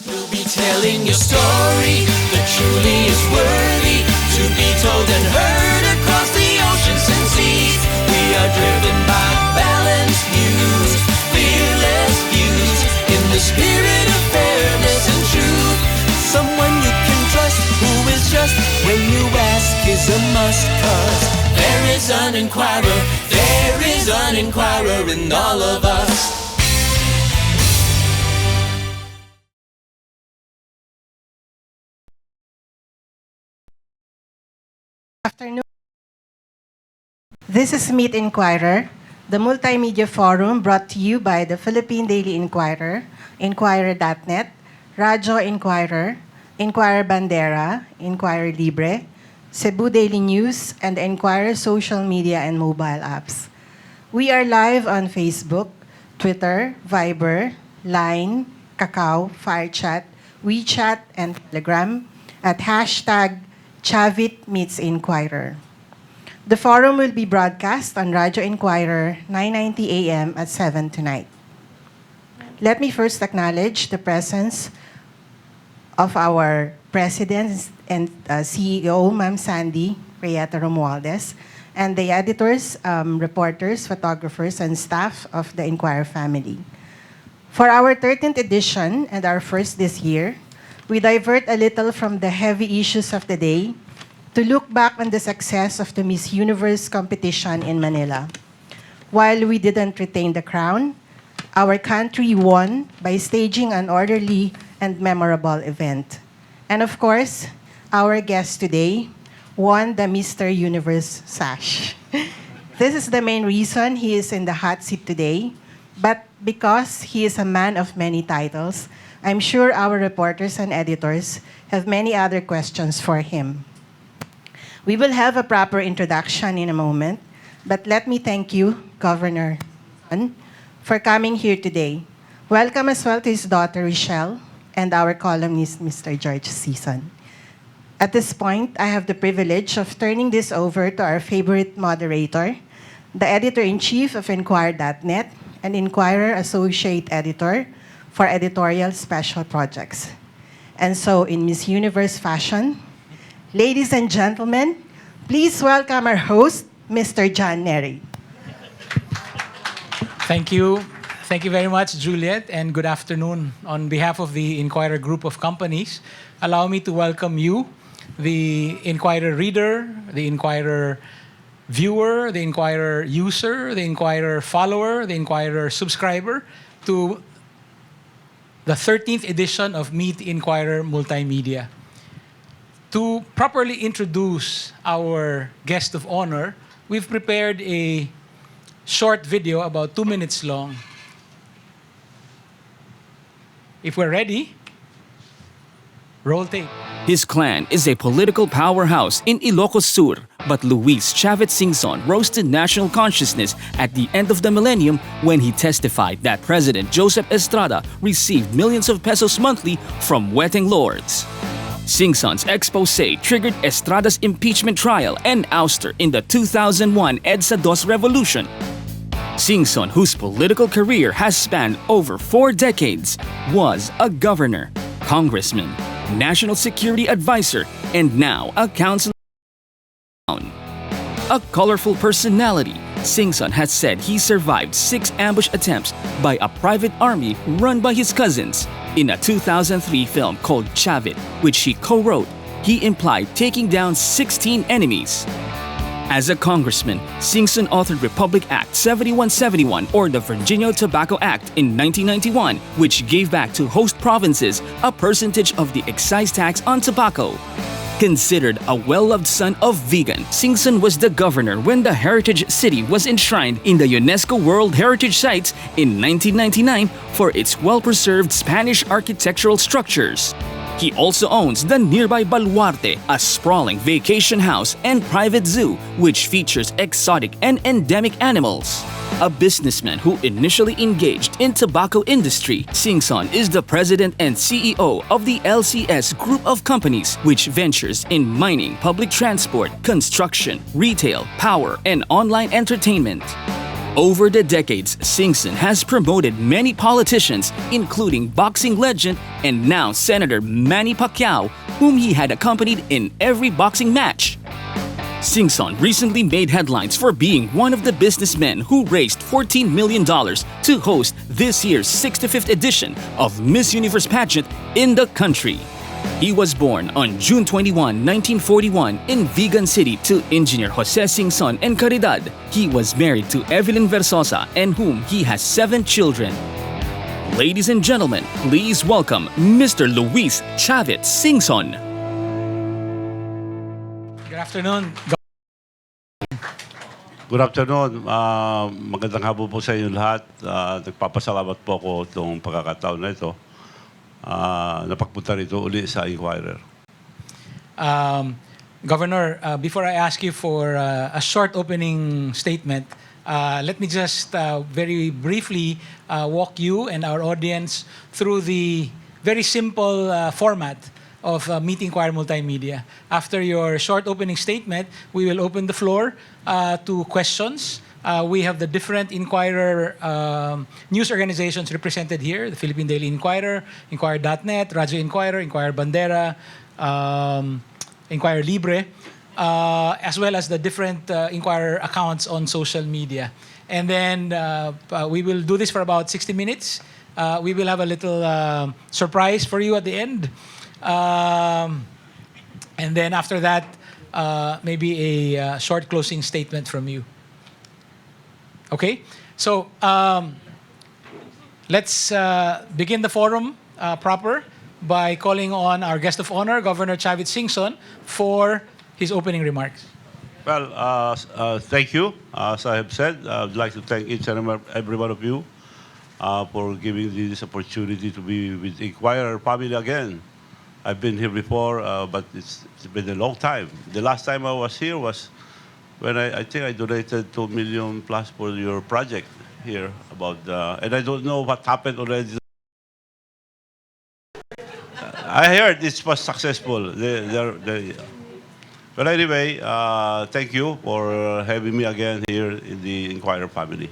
We'll be telling your story that truly is worthy to be told and heard across the oceans and seas. We are driven by balanced views, fearless views, in the spirit of fairness and truth. Someone you can trust who is just when you ask is a must, 'cause there is an inquirer in all of us. Afternoon. This is Meet Inquirer, the multimedia forum brought to you by the Philippine Daily Inquirer, Inquirer.net, Radyo Inquirer, Inquirer Bandera, Inquirer Libre, Cebu Daily News, and Inquirer social media and mobile apps. We are live on Facebook, Twitter, Viber, Line, Kakao, FireChat, WeChat, and Telegram at hashtag Chavit Meets Inquirer. The forum will be broadcast on Radyo Inquirer, 9:90 a.m. at 7 tonight. Let me first acknowledge the presence of our President and CEO, Ma'am Sandy Reyeta Romualdez, and the editors, reporters, photographers, and staff of the Inquirer family. For our 13th edition and our first this year, we divert a little from the heavy issues of the day to look back on the success of the Miss Universe competition in Manila. While we didn't retain the crown, our country won by staging an orderly and memorable event. And of course, our guest today won the Mr. Universe sash. This is the main reason he is in the hot seat today, but because he is a man of many titles, I'm sure our reporters and editors have many other questions for him. We will have a proper introduction in a moment, but let me thank you, Governor, for coming here today. Welcome as well to his daughter, Richelle, and our columnist, Mr. George Season. At this point, I have the privilege of turning this over to our favorite moderator, the editor-in-chief of Inquirer.net, and Inquirer Associate Editor for editorial special projects. And so, in Miss Universe fashion, ladies and gentlemen, please welcome our host, Mr. John Nery. Thank you. Thank you very much, Juliet, and good afternoon. On behalf of the Inquirer Group of Companies, allow me to welcome you, the Inquirer reader, the Inquirer viewer, the Inquirer user, the Inquirer follower, the Inquirer subscriber, to the 13th edition of Meet Inquirer Multimedia. To properly introduce our guest of honor, we've prepared a short video about 2 minutes long. If we're ready, roll tape. His clan is a political powerhouse in Ilocos Sur, but Luis Chavit Singson rose to national consciousness at the end of the millennium when he testified that President Joseph Estrada received millions of pesos monthly from wedding lords. Singson's expose triggered Estrada's impeachment trial and ouster in the 2001 EDSA Dos revolution. Singson, whose political career has spanned over 4 decades, was a governor, congressman, national security advisor, and now a councilor. A colorful personality, Singson has said he survived 6 ambush attempts by a private army run by his cousins. In a 2003 film called Chavit, which he co-wrote, he implied taking down 16 enemies. As a congressman, Singson authored Republic Act 7171 or the Virginia Tobacco Act in 1991, which gave back to host provinces a percentage of the excise tax on tobacco. Considered a well-loved son of vegan, Singson was the governor when the Heritage City was enshrined in the UNESCO World Heritage Sites in 1999 for its well-preserved Spanish architectural structures. He also owns the nearby Baluarte, a sprawling vacation house and private zoo which features exotic and endemic animals. A businessman who initially engaged in tobacco industry, Singson is the president and CEO of the LCS Group of Companies, which ventures in mining, public transport, construction, retail, power, and online entertainment. Over the decades, Singson has promoted many politicians, including boxing legend and now Senator Manny Pacquiao, whom he had accompanied in every boxing match. Singson recently made headlines for being one of the businessmen who raised $14 million to host this year's 65th edition of Miss Universe pageant in the country. He was born on June 21, 1941 in Vigan City to engineer Jose Singson and Caridad. He was married to Evelyn Versosa and whom he has 7 children. Ladies and gentlemen, please welcome Mr. Luis Chavit Singson. Good afternoon. Good afternoon. Magandang hapon po sa inyo lahat. Nagpapasalamat po ako itong pagkakataon na ito. Napagpunta rito uli sa Inquirer. Governor, before I ask you for a short opening statement, let me just very briefly walk you and our audience through the very simple format of Meet Inquirer Multimedia. After your short opening statement, we will open the floor to questions. We have the different Inquirer news organizations represented here, the Philippine Daily Inquirer, Inquirer.net, Radyo Inquirer, Inquirer Bandera, Inquirer Libre, as well as the different Inquirer accounts on social media. And then we will do this for about 60 minutes. We will have a little surprise for you at the end. And then after that, maybe a short closing statement from you. Okay? So let's begin the forum proper by calling on our guest of honor, Governor Chavit Singson, for his opening remarks. Well, thank you. As I have said, I'd like to thank each and every one of you for giving me this opportunity to be with Inquirer family again. I've been here before, but it's been a long time. The last time I was here was when I think I donated 2 million plus for your project here about, and I don't know what happened already. I heard it was successful. But anyway, thank you for having me again here in the Inquirer family.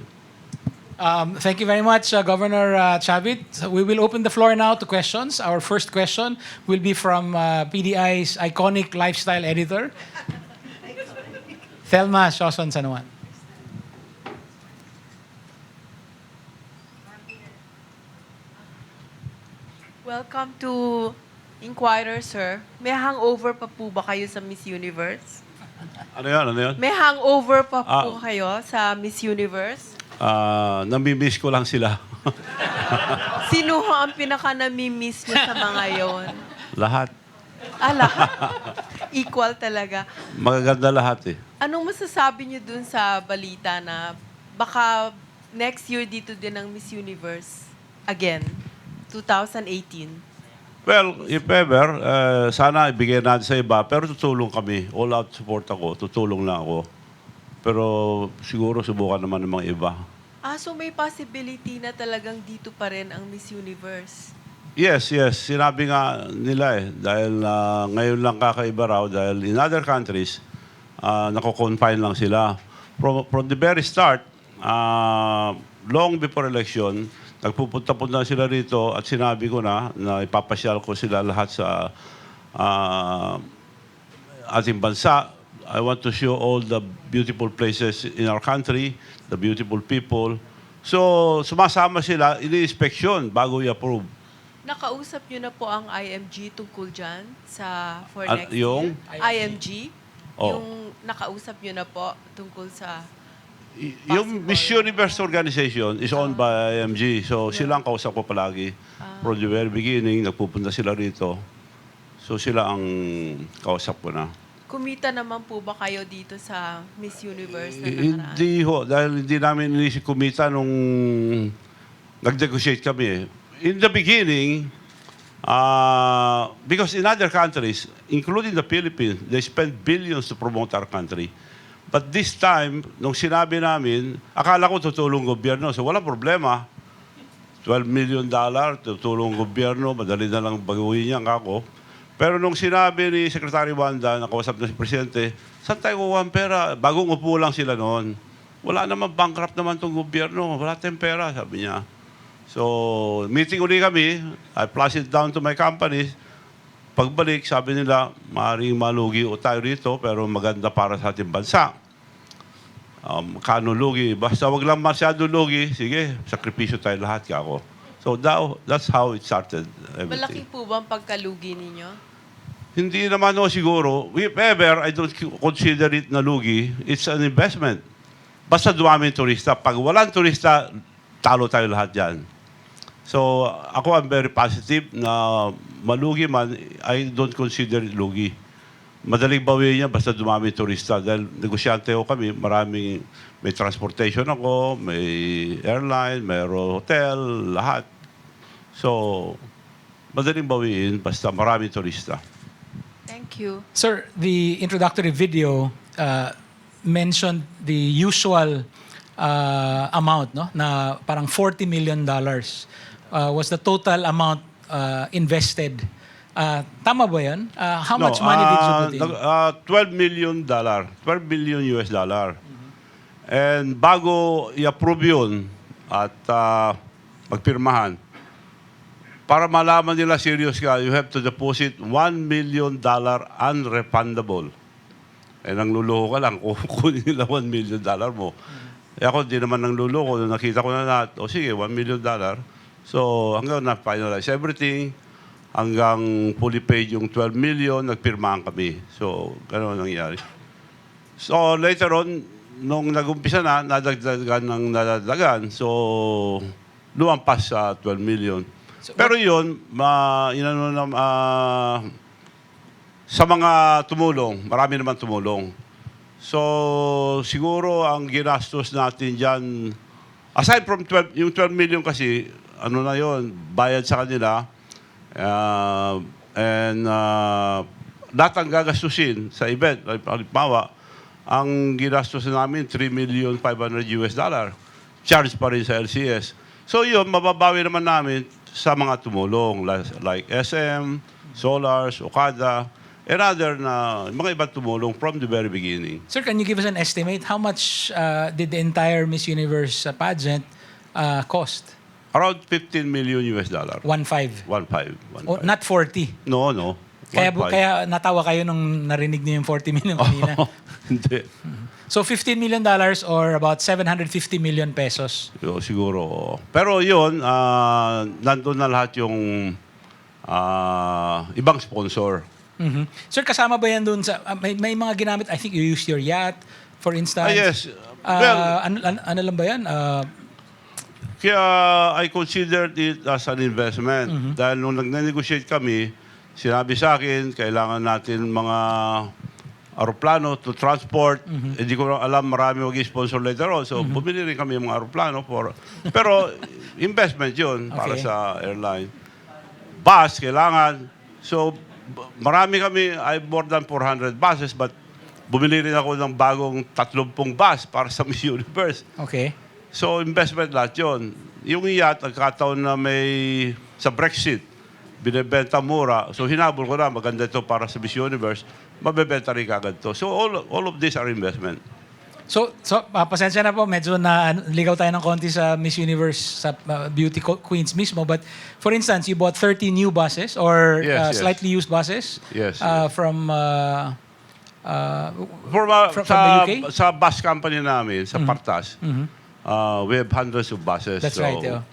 Thank you very much, Governor Chavit. So we will open the floor now to questions. Our first question will be from PDI's iconic lifestyle editor, Thelma Shoson Sanuan. Welcome to Inquirer, sir. May hangover pa po ba kayo sa Miss Universe? Ano yan? Ano yan? May hangover pa po kayo sa Miss Universe? Namimiss ko lang sila. Sino ho ang pinaka-namimiss niyo sa mga yon? Lahat. Lahat. Equal talaga. Magaganda lahat eh. Anong masasabi niyo dun sa balita na baka next year dito din ang Miss Universe again? 2018. Well, if ever, sana ibigay natin sa iba, pero tutulong kami. All out support ako, tutulong lang ako. Pero siguro subukan naman ng mga iba. So may possibility na talagang dito pa rin ang Miss Universe? Yes, yes. Sinabi nga nila eh. Dahil ngayon lang kakaiba raw. Dahil in other countries, nako-confine lang sila. From the very start, long before election, nagpupunta-punta sila rito at sinabi ko na ipapasyal ko sila lahat sa ating bansa. I want to show all the beautiful places in our country, the beautiful people. So, sumasama sila, ini-inspeksyon bago i-approve. Nakausap niyo na po ang IMG tungkol dyan for next yung? year? IMG? Oh. Yung nakausap niyo na po tungkol sa... Yung Miss Universe organization is owned by IMG. So, sila ang kausap ko palagi. From the very beginning, nagpupunta sila rito. So, sila ang kausap ko na. Kumita naman po ba kayo dito sa Miss Universe na nakaraan? Hindi ho, dahil hindi namin inisip kumita nung nag-negotiate kami eh. In the beginning, because in other countries, including the Philippines, they spend billions to promote our country. But this time, nung sinabi namin, akala ko tutulong gobyerno. So walang problema. $12 million, tutulong gobyerno, madali na lang baguhin niya ako. Pero nung sinabi ni Secretary Wanda, nakausap na si Presidente, saan tayo kukuha ang pera? Bagong upo lang sila noon. wala naman, bankrupt naman itong gobyerno. Wala tayong pera, sabi niya. So, meeting uli kami. I flash it down to my companies. Pagbalik, sabi nila, maaaring malugi o tayo rito, pero maganda para sa ating bansa. Kano lugi? Basta wag lang masyado lugi, sige, sakripisyo tayo lahat, kako. So, that's how it started. Malaki Everything. po ba ang pagkalugi ninyo? Hindi naman no siguro. If ever, I don't consider it na lugi. It's an investment. Basta dumami yung turista. Pag walang turista, talo tayo lahat dyan. So, ako I'm very positive na malugi man, I don't consider it lugi. Madaling bawiin niya basta dumami yung turista. Dahil negosyante ko kami, may transportation ako, may airline, may hotel, lahat. So, madaling bawiin basta maraming turista. Thank you. Sir, the introductory video mentioned the usual amount, no? Na parang $40 million was the total amount invested. Tama ba yun? How much money did you put in? $12 million. $12 million US dollar. And bago i-approve yun at magpirmahan, para malaman nila serious ka, you have to deposit $1 million unrefundable. Eh, nangluloko ka lang kung kunin nila $1 million mo. Eh ako, di naman nangluloko. Nung nakita ko na lahat, o sige, $1 million. So, hanggang na-finalize everything, hanggang fully paid yung 12 million, nagpirmahan kami. So, gano'n nangyari. So, later on, nung nag-umpisa na, nadagdagan ng nadagdagan. So, lumampas sa 12 million. Pero yun, sa mga tumulong, marami naman tumulong. So, siguro ang ginastos natin dyan, aside from 12, yung 12 million kasi, ano na yun, bayad sa kanila, lahat ang gagastusin sa event, halimbawa, ang ginastos namin, $3,500,000 US. Charge pa rin sa LCS. So yun, mababawi naman namin sa mga tumulong, like SM, Solars, Okada, and other na mga ibang tumulong from the very beginning. Sir, can you give us an estimate? How much did the entire Miss Universe pageant cost? Around $15 million US. 1.5. 1.5. Oh, not 40. No. Kaya natawa kayo nung narinig niyo yung 40 million kanina. Hindi. So $15 million or about 750 million pesos. Siguro. Pero yun, nandun na lahat yung ibang sponsor. Mhm. Sir, kasama ba yan dun sa... may mga ginamit, I think you used your yacht, for instance. Yes. Ano lang ba yan? Kaya I considered it as an investment. Dahil nung nag-negotiate kami, sinabi sa akin, kailangan natin mga aeroplano to transport. Hindi ko alam, marami mag-sponsor later on. So, bumili rin kami ng mga aeroplano. Pero, investment yun para Okay. sa airline. Bus, kailangan. So, marami kami, I have more than 400 buses, but bumili rin ako ng bagong 30 bus para sa Miss Universe. Okay. So, investment lahat yun. Yung yacht, nagkataon na may sa Brexit, binibenta mura. So, hinabol ko na, maganda ito para sa Miss Universe. Mabebenta rin kagad to. So, all of these are investment. So pasensya na po, medyo na ligaw tayo ng konti sa Miss Universe, sa beauty queens mismo. But for instance, you bought 30 new buses or Yes. slightly used buses Yes. from From the UK? Sa bus company namin, sa Partas, we have hundreds of buses. That's so, right. Sir,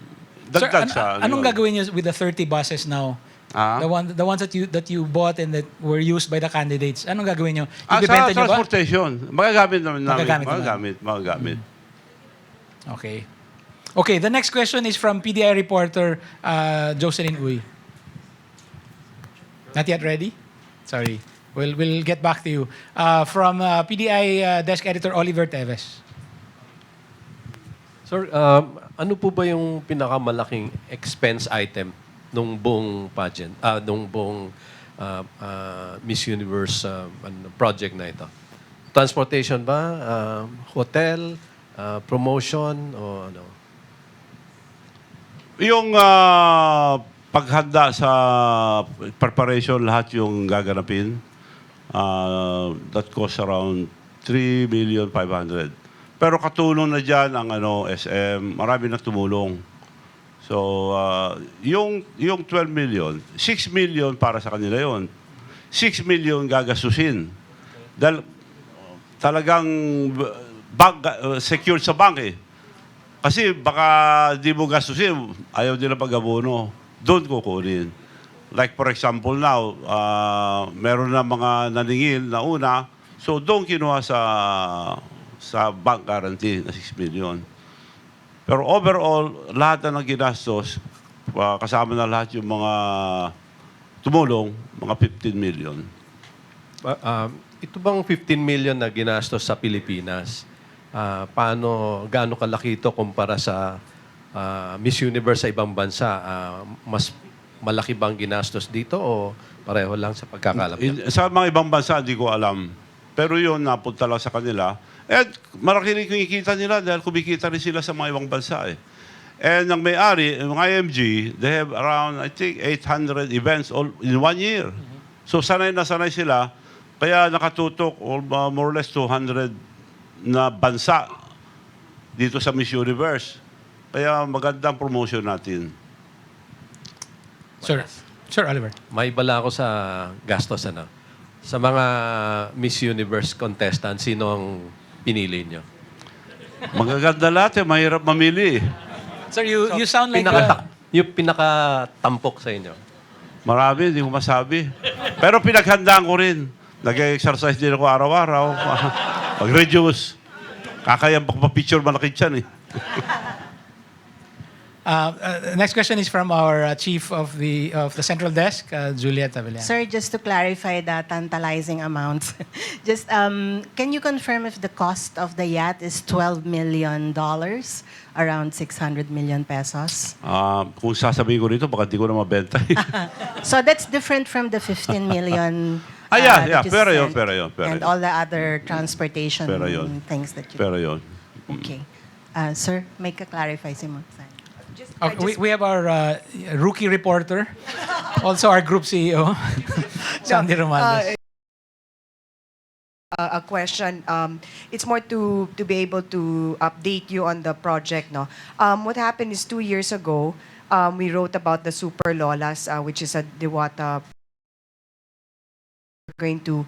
Dagdag sa... anong yun. gagawin niyo with the 30 buses now? Ah? The ones that you bought and that were used by the candidates. Anong gagawin niyo? Sa Ibebenta niyo ba? transportation. Magagamit naman namin. Magagamit naman. Magagamit. Okay. Okay, the next question is from PDI reporter Jocelyn Uy. Not yet ready? Sorry. We'll get back to you. From PDI desk editor Oliver Teves. Sir, ano po ba yung pinakamalaking expense item nung buong pageant, nung buong Miss Universe project na ito? Transportation ba? Hotel? Promotion? O ano? Yung paghanda sa preparation, lahat yung gaganapin, that costs around $3,500,000. Pero katulong na dyan ang SM, marami na tumulong. So, yung 12 million, 6 million para sa kanila yon. 6 million gagastusin. Dahil talagang secured sa bank eh. Kasi baka di mo gastusin, ayaw nila pag-abono. Doon kukunin. Like for example now, meron na mga naningil na una, so doon kinuha sa bank guarantee na 6 million. Pero overall, lahat na ginastos, kasama na lahat yung mga tumulong, mga 15 million. Ito bang 15 million na ginastos sa Pilipinas, gaano kalaki ito kumpara sa Miss Universe sa ibang bansa? Mas malaki bang ginastos dito o pareho lang sa pagkakalam niya? Sa mga ibang bansa, hindi ko alam. Pero yun, napunta lang sa kanila. At malaki rin kumikita nila dahil kumikita rin sila sa mga ibang bansa eh. And ang may-ari, yung IMG, they have around, I think, 800 events all in 1 year. So sanay na sanay sila. Kaya nakatutok more or less 200 na bansa dito sa Miss Universe. Kaya magandang promotion natin. Sir Oliver. May bala ako sa gastos, ano? Sa mga Miss Universe contestant, sino ang pinili nyo? Magaganda lahat eh, mahirap mamili. Sir, you sound like Yung pinakatampok sa inyo? Marami, hindi ko masabi. Pero pinaghandaan ko rin. Nag-exercise din ako araw-araw. Mag-reduce. Kakayang pa-picture malaki dyan eh. Next question is from our chief of the central desk, Juliet Avellano. Sir, just to clarify the tantalizing amounts, just can you confirm if the cost of the yacht is $12 million, around 600 million pesos? Kung sasabihin ko rito, baka di ko na mabenta. So that's different from the 15 million. Yeah, that you pero yun, sent, pero yun. and all the other transportation Pero yun. things that you. Pero yun. Okay, sir, may ka-clarify si Mo. We have our rookie reporter, also our group CEO, Sandy Romales. A question. It's more to be able to update you on the project. No, what happened is 2 years ago, we wrote about the Super Lolas, which is a Diwata going to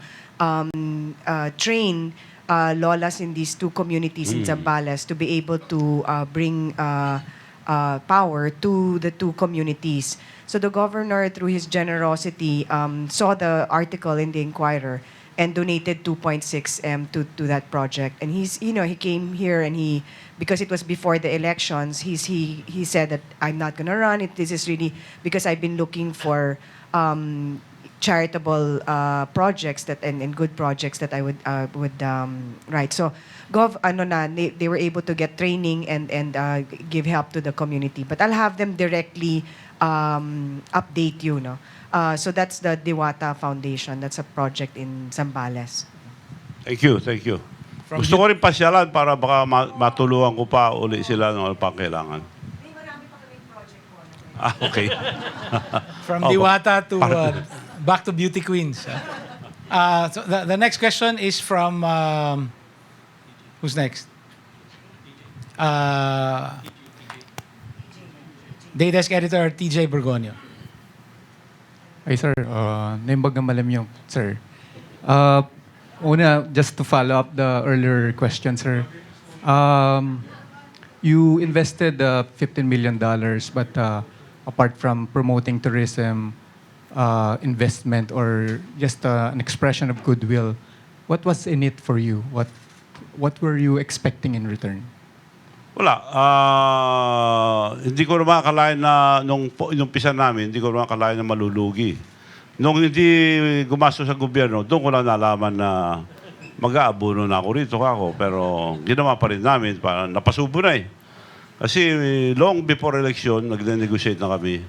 train Lolas in these two communities in Zambales to be able to bring power to the two communities. So the governor, through his generosity, saw the article in the Inquirer and donated 2.6 M to that project. And he came here and because it was before the elections, he said that I'm not gonna run it. This is really because I've been looking for charitable projects and good projects that I would write. So they were able to get training and give help to the community. But I'll have them directly update you, no. So that's the Diwata Foundation. That's a project in Zambales. Thank you. Gusto ko rin pasyalan para baka matulungan ko pa uli sila ng pang kailangan. Okay. From Diwata to back to Beauty Queens. So the next question is from who's next? Day Desk Editor TJ Bergonio. Hi, sir. Naimbag na malam yung, sir. Una, just to follow up the earlier question, sir. You invested $15 million, but apart from promoting tourism, investment, or just an expression of goodwill, what was in it for you? What were you expecting in return? Wala. Hindi ko naman akalain na nung inumpisa namin, hindi ko naman akalain na malulugi. Nung hindi gumastos sa gobyerno, doon ko lang nalaman na mag-aabono na ako rito ako. Pero ginawa pa rin namin, napasubo na eh. Kasi long before election, nagne-negotiate na kami.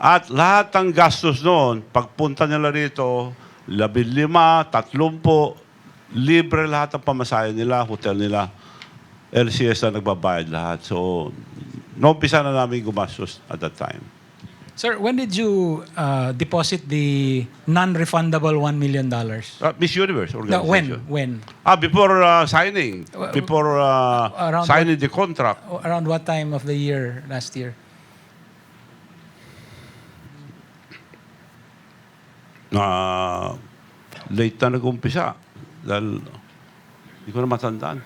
At lahat ng gastos noon, pagpunta nila rito, 15, 30, libre lahat ng pamasahe nila, hotel nila. LCS na nagbabayad lahat. So, naumpisa na namin gumastos at that time. Sir, when did you deposit the non-refundable $1 million? Miss Universe No, organization. when? Before signing. Before Around signing the contract. Around what time of the year last year? Late na nag-umpisa. Dahil, hindi ko na matandaan.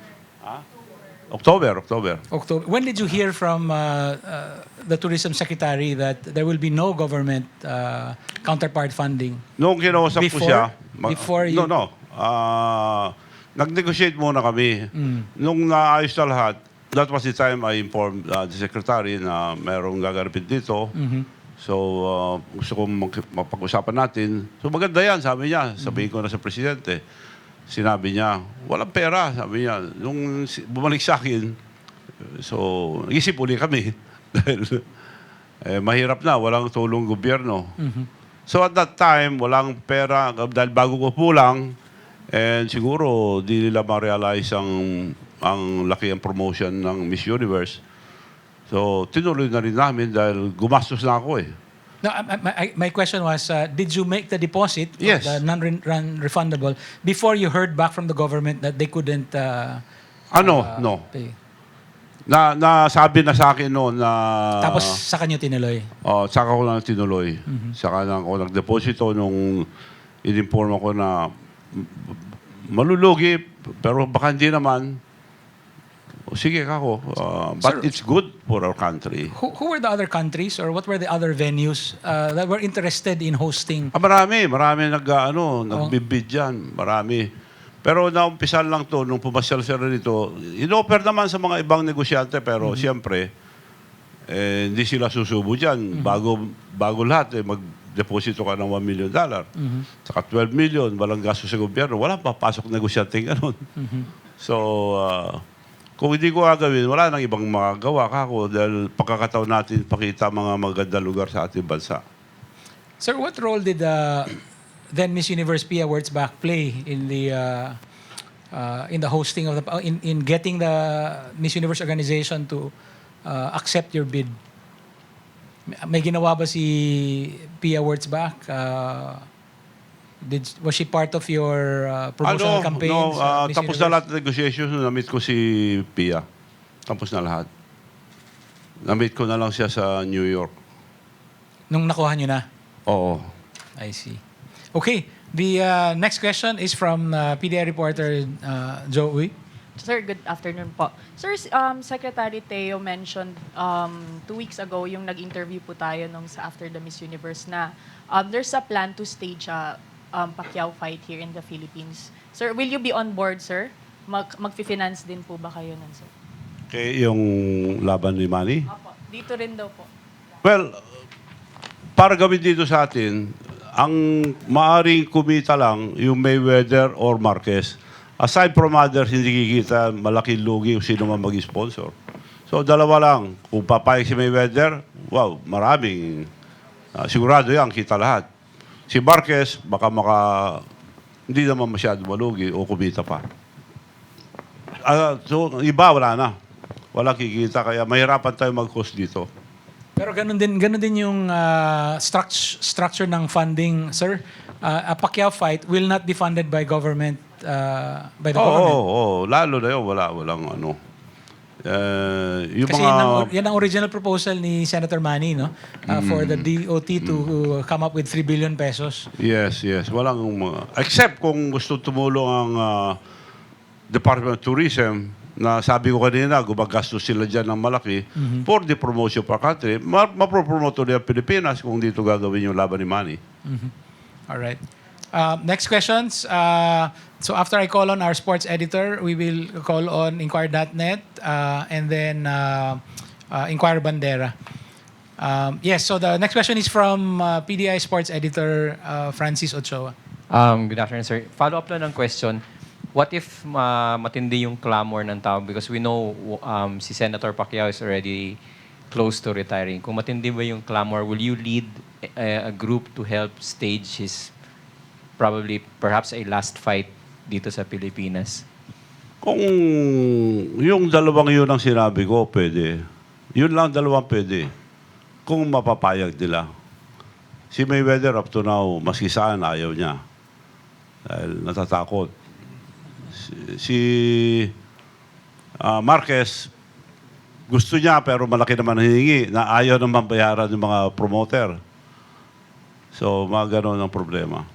October. October. When did you hear from the tourism secretary that there will be no government counterpart funding? Noong kinausap ko siya, Before you- No. Nag-negotiate muna kami. Nung naayos na lahat, that was the time I informed the secretary na merong gagarapin dito. So, gusto kong mapag-usapan natin. So, maganda yan, sabi niya. Sabihin ko na sa presidente. Sinabi niya, walang pera, sabi niya. Nung bumalik sa akin, so, nag-isip uli kami. Dahil mahirap na, walang tulong gobyerno. So, at that time, walang pera. Dahil bago ko pulang, and siguro, di nila ma-realize ang laki ang promotion ng Miss Universe. So, tinuloy na rin namin dahil gumastos na ako eh. No, my question was, did you make the deposit, Yes. the non-refundable, before you heard back from the government that they couldn't No. pay? Nasabi na sa akin noon na... Tapos sa kanyo tinuloy? Saka ko lang tinuloy. Saka lang ako nagdeposito nung in-inform ako na malulugi, pero baka hindi naman. Sige kako. But Sir, it's good for our country. Who were the other countries or what were the other venues that were interested in hosting? Marami nagbibid dyan. Marami. Pero naumpisan lang to nung pumasyal sila rito. In-offer naman sa mga ibang negosyante pero siyempre, hindi sila susubo dyan. Bago lahat, mag-deposito ka ng $1 million. Saka 12 million, walang gasto sa gobyerno. Walang papasok negosyante ganun. So, kung hindi ko gagawin, wala nang ibang magagawa kako dahil pagkakataon natin pakita mga magandang lugar sa ating bansa. Sir, what role did then Miss Universe Pia Wurtzbach play in the hosting of in getting the Miss Universe organization to accept your bid? May ginawa ba si Pia Wurtzbach? Was she part of your promotional campaigns? Miss Tapos na Universe? lahat ng negotiations. Na-meet ko si Pia. Tapos na lahat. Na-meet ko na lang siya sa New York. Nung nakuha nyo na? Oo. I see. Okay. The next question is from PDI reporter Joe Uy. Sir, good afternoon po. Sir, Secretary Teo mentioned 2 weeks ago yung nag-interview po tayo sa After the Miss Universe na there's a plan to stage a Pacquiao fight here in the Philippines. Sir, will you be on board, sir? Mag-finance din po ba kayo nun, sir? Okay, yung laban ni Manny? Opo. Dito rin daw po. Well, para gawin dito sa atin, ang maaring kumita lang yung Mayweather or Marquez. Aside from others, hindi kikita malaking lugi kung sino man mag-sponsor. So, dalawa lang. Kung papayag si Mayweather, wow, maraming. Sigurado yan, kita lahat. Si Marquez, baka hindi naman masyado malugi o kumita pa. So, iba, wala na. Wala kikita, kaya mahirapan tayo mag-host dito. Pero ganun din yung structure ng funding, sir. A Pacquiao fight will not be funded by government, by the government. Oo. Lalo na yun, walang ano. Yung Kasi mga... yan ang original proposal ni Senator Manny, no? For the DOT to come up with 3 billion pesos. Yes. Walang... except kung gusto tumulong ang Department of Tourism, na sabi ko kanina, gumagastos sila dyan ng malaki for the promotion of our country. Mapropromoto niya Pilipinas kung dito gagawin yung laban ni Manny. All right. Next questions. So after I call on our sports editor, we will call on Inquirer.net and then Inquirer Bandera. Yes, so the next question is from PDI sports editor Francis Ochoa. Good afternoon, sir. Follow-up lang ng question. What if matindi yung clamor ng tao? Because we know si Senator Pacquiao is already close to retiring. Kung matindi ba yung clamor, will you lead a group to help stage his perhaps a last fight dito sa Pilipinas? Kung yung dalawang yun ang sinabi ko, pwede. Yun lang dalawang pwede. kung mapapayag nila. Si Mayweather up to now, maski saan, ayaw niya. Dahil natatakot. Si Marquez, gusto niya pero malaki naman hiningi na ayaw naman bayaran ng mga promoter. So, mga ganon ang problema.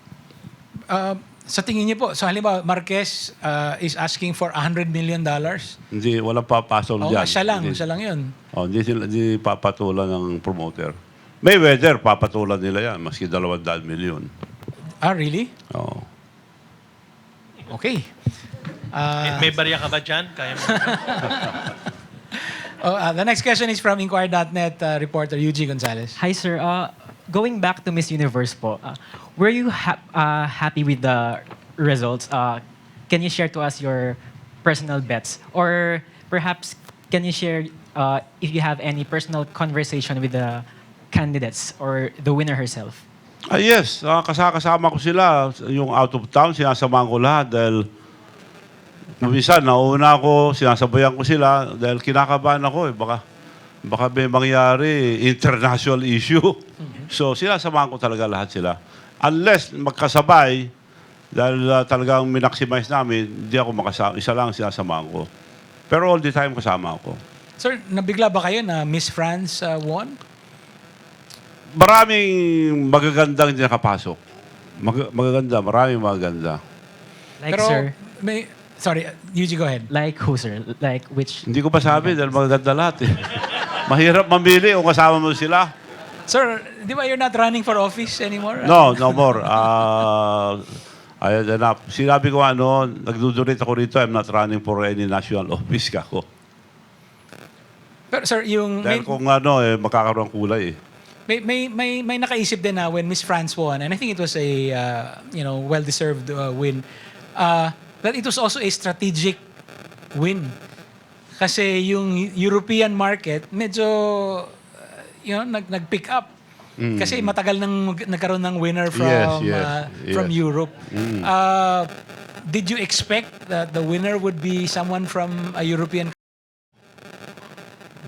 Sa tingin niyo po, so halimbawa, Marquez is asking for $100 million. Hindi, walang papasol dyan. Siya lang yun. Hindi papatulan ng promoter. Mayweather, papatulan nila yan, maski 200 million. Really? Oo. Okay. May barya ka ba dyan? Kaya mo? The next question is from Inquirer.net reporter Eugene Gonzalez. Hi, sir. Going back to Miss Universe po, were you happy with the results? Can you share to us your personal bets? Or perhaps, can you share if you have any personal conversation with the candidates or the winner herself? Yes, kasama ko sila. Yung out of town, sinasamahan ko lahat dahil minsan, nauna ako, sinasabayan ko sila dahil kinakabahan ako. Baka may mangyari, international issue. So, sinasamahan ko talaga lahat sila. Unless magkasabay, dahil talagang minaximize namin, hindi ako makasama. Isa lang sinasamahan ko. Pero all the time kasama ako. Sir, nabigla ba kayo na Miss France won? Maraming magagandang hindi nakapasok. Maraming magaganda. Like, Pero, sir, sorry, Eugene, go ahead. like who, sir? Like which? Hindi ko pa sabi dahil magaganda lahat eh. Mahirap mamili kung kasama mo sila. Sir, di ba you're not running for office anymore? No more. Ayun na. Sinabi ko nagdudurit ako rito, I'm not running for any national office kako. Pero sir, yung... Dahil kung makakaroon ng kulay eh. May nakaisip din na when Miss France won, and I think it was a well-deserved win, that it was also a strategic win. Kasi yung European market, medyo nag-pick up. Kasi matagal nang nagkaroon ng winner from Europe. Did you expect that the winner would be someone from a European country?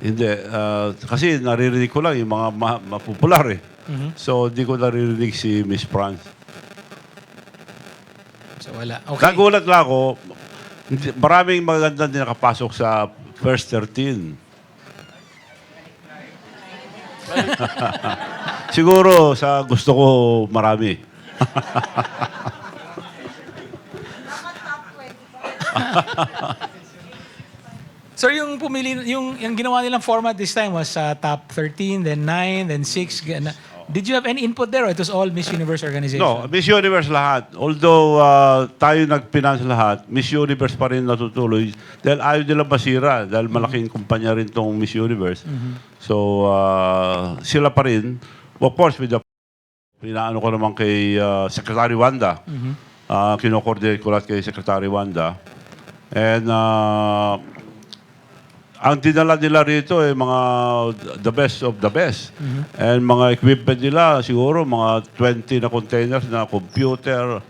Hindi. Kasi naririnig ko lang yung mga mapopular eh. So, di ko naririnig si Miss France. So, wala. Okay. Nagulat lang ako, maraming magaganda din nakapasok sa first 13. Siguro sa gusto ko marami. Sir, yung ginawa nilang format this time was top 13, then 9, then 6. Did you have any input there or it was all Miss Universe organization? No, Miss Universe lahat. Although tayo nag-finance lahat, Miss Universe pa rin natutuloy dahil ayaw nila masira dahil malaking kumpanya rin tong Miss Universe. So, sila pa rin. Of course, with the pinaano ko naman kay Secretary Wanda. Kino-coordinate ko lahat kay Secretary Wanda. And ang dinala nila rito mga the best of the best. And mga equipment nila, siguro mga 20 na containers na computer,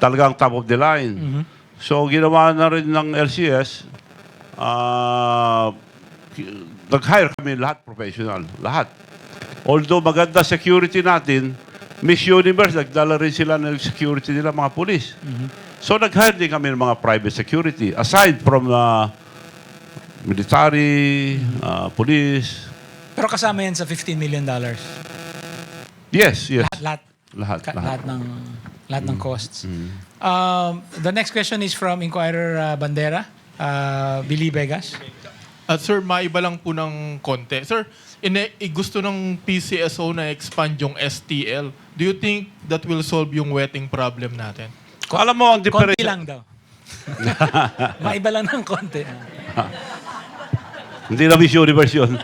talagang top of the line. So, ginawa na rin ng LCS, nag-hire kami lahat professional, lahat. Although maganda security natin, Miss Universe, nagdala rin sila ng security nila, mga police. So, nag-hire din kami ng mga private security. Aside from military, police. Pero kasama yan sa $15 million. Yes. Lahat ng costs. The next question is from Inquirer Bandera, Billy Vegas. Sir, maiba lang po ng konti. Sir, gusto ng PCSO na expand yung STL. Do you think that will solve yung wetting problem natin? Alam mo, ang difference... Konti lang daw. Maiba lang ng konti. Hindi na Miss Universe yun.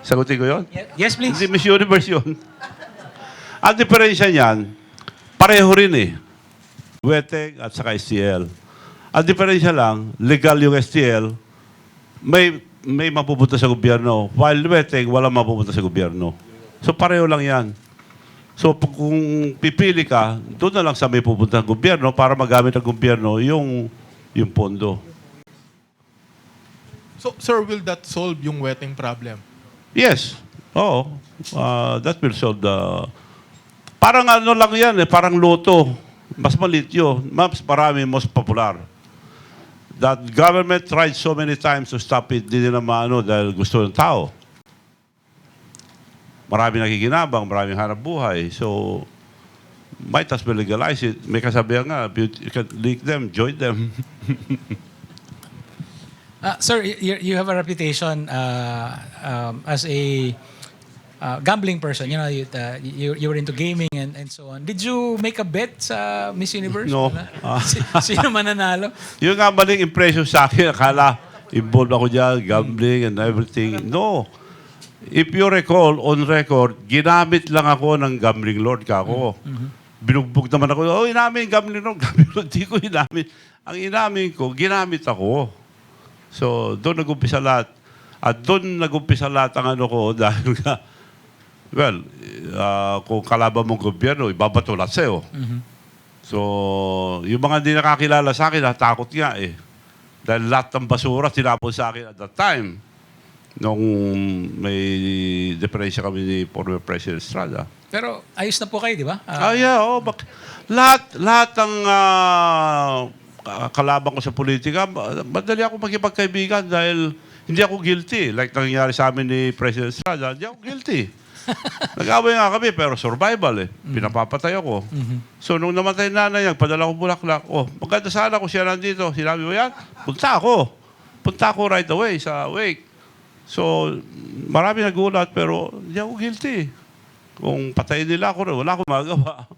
Sagutin ko yun? Yes, please. Hindi Miss Universe yun. Ang diferensya niyan, pareho rin eh. Weteng at saka STL. Ang diferensya lang, legal yung STL, may mapupunta sa gobyerno. While weteng, walang mapupunta sa gobyerno. So pareho lang yan. So kung pipili ka, doon na lang sa may pupunta ng gobyerno para magamit ng gobyerno yung pondo. So, sir, will that solve yung wetting problem? Yes. Oo. That will solve the... Parang ano lang yan eh, parang loto. Mas maliit yun. Mas marami, most popular. That government tried so many times to stop it, hindi nila maano dahil gusto ng tao. Marami nakikinabang, maraming hanap buhay. So, might as well legalize it. May kasabihan nga, you can leak them, join them. Sir, you have a reputation as a gambling person. You know, you were into gaming and so on. Did you make a bet sa Miss Universe? No. Sino mananalo? Yung nga maling impression sa akin, akala involved ako dyan, gambling and everything. No. If you recall, on record, ginamit lang ako ng gambling lord ka ako. Binugbog naman ako, oh, inamin, gambling lord. Gambling lord, di ko inamin. Ang inamin ko, ginamit ako. So, doon nag-umpisa lahat. At doon nag-umpisa lahat ang ano ko dahil nga, well, kung kalaban mong gobyerno, ibabato lahat sa'yo. So, yung mga hindi nakakilala sa akin, natakot nga eh. Dahil lahat ng basura tinapon sa akin at that time. Nung may diferensya kami ni former President Estrada. Pero ayos na po kayo, di ba? Yeah, oh. Lahat ng kalaban ko sa politika, madali ako makipagkaibigan dahil hindi ako guilty. Like nangyari sa amin ni President Estrada, hindi ako guilty. Nag-away nga kami, pero survival eh. Pinapapatay ako. So, nung namatay nanay, nagpadala ko Bulaklak. Oh, maganda sana kung siya nandito. Sinabi mo yan, punta ako. Punta ako right away sa wake. So, marami nagulat, pero hindi ako guilty. Kung patayin nila ako, wala akong magawa.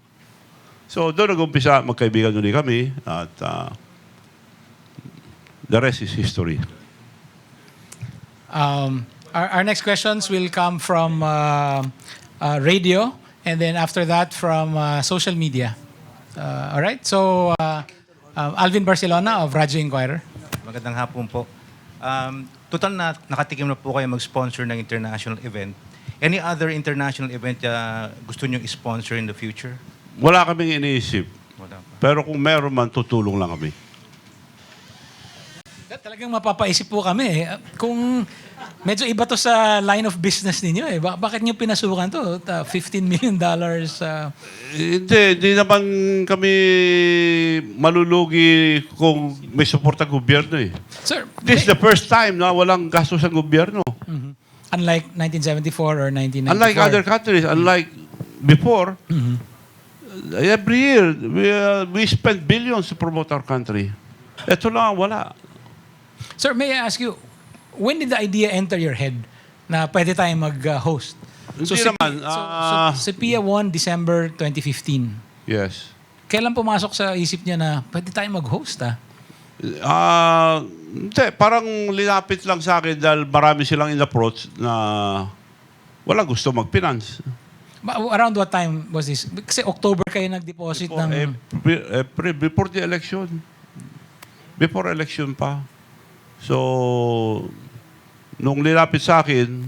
So, doon nag-umpisa, magkaibigan ulit kami. At the rest is history. Our next questions will come from radio, and then after that from social media. All right? So, Alvin Barcelona of Radyo Inquirer. Magandang hapon po. Total na nakatikim na po kayo mag-sponsor ng international event. Any other international event gusto nyo i-sponsor in the future? Wala kaming iniisip. Wala pa. Pero kung meron man, tutulong lang kami. Talagang mapapaisip po kami. Kung medyo iba to sa line of business ninyo eh. Bakit nyo pinasukan to? $15 million. Hindi naman kami malulugi kung may support ang gobyerno eh. Sir, this is the first time na walang gastos ang gobyerno. Unlike 1974 or 1994. Unlike other countries, unlike before, every year, we spend billions to promote our country. Ito lang, wala. Sir, may I ask you, when did the idea enter your head na pwede tayong mag-host? Hindi naman. Si Pia won December 2015. Yes. Kailan pumasok sa isip niya na pwede tayong mag-host Hindi, parang linapit lang sa akin dahil marami silang in-approach na wala gusto mag-finance. Around what time was this? Kasi October kayo nag-deposit ng... April, before the election. Before election pa. So, nung linapit sa akin,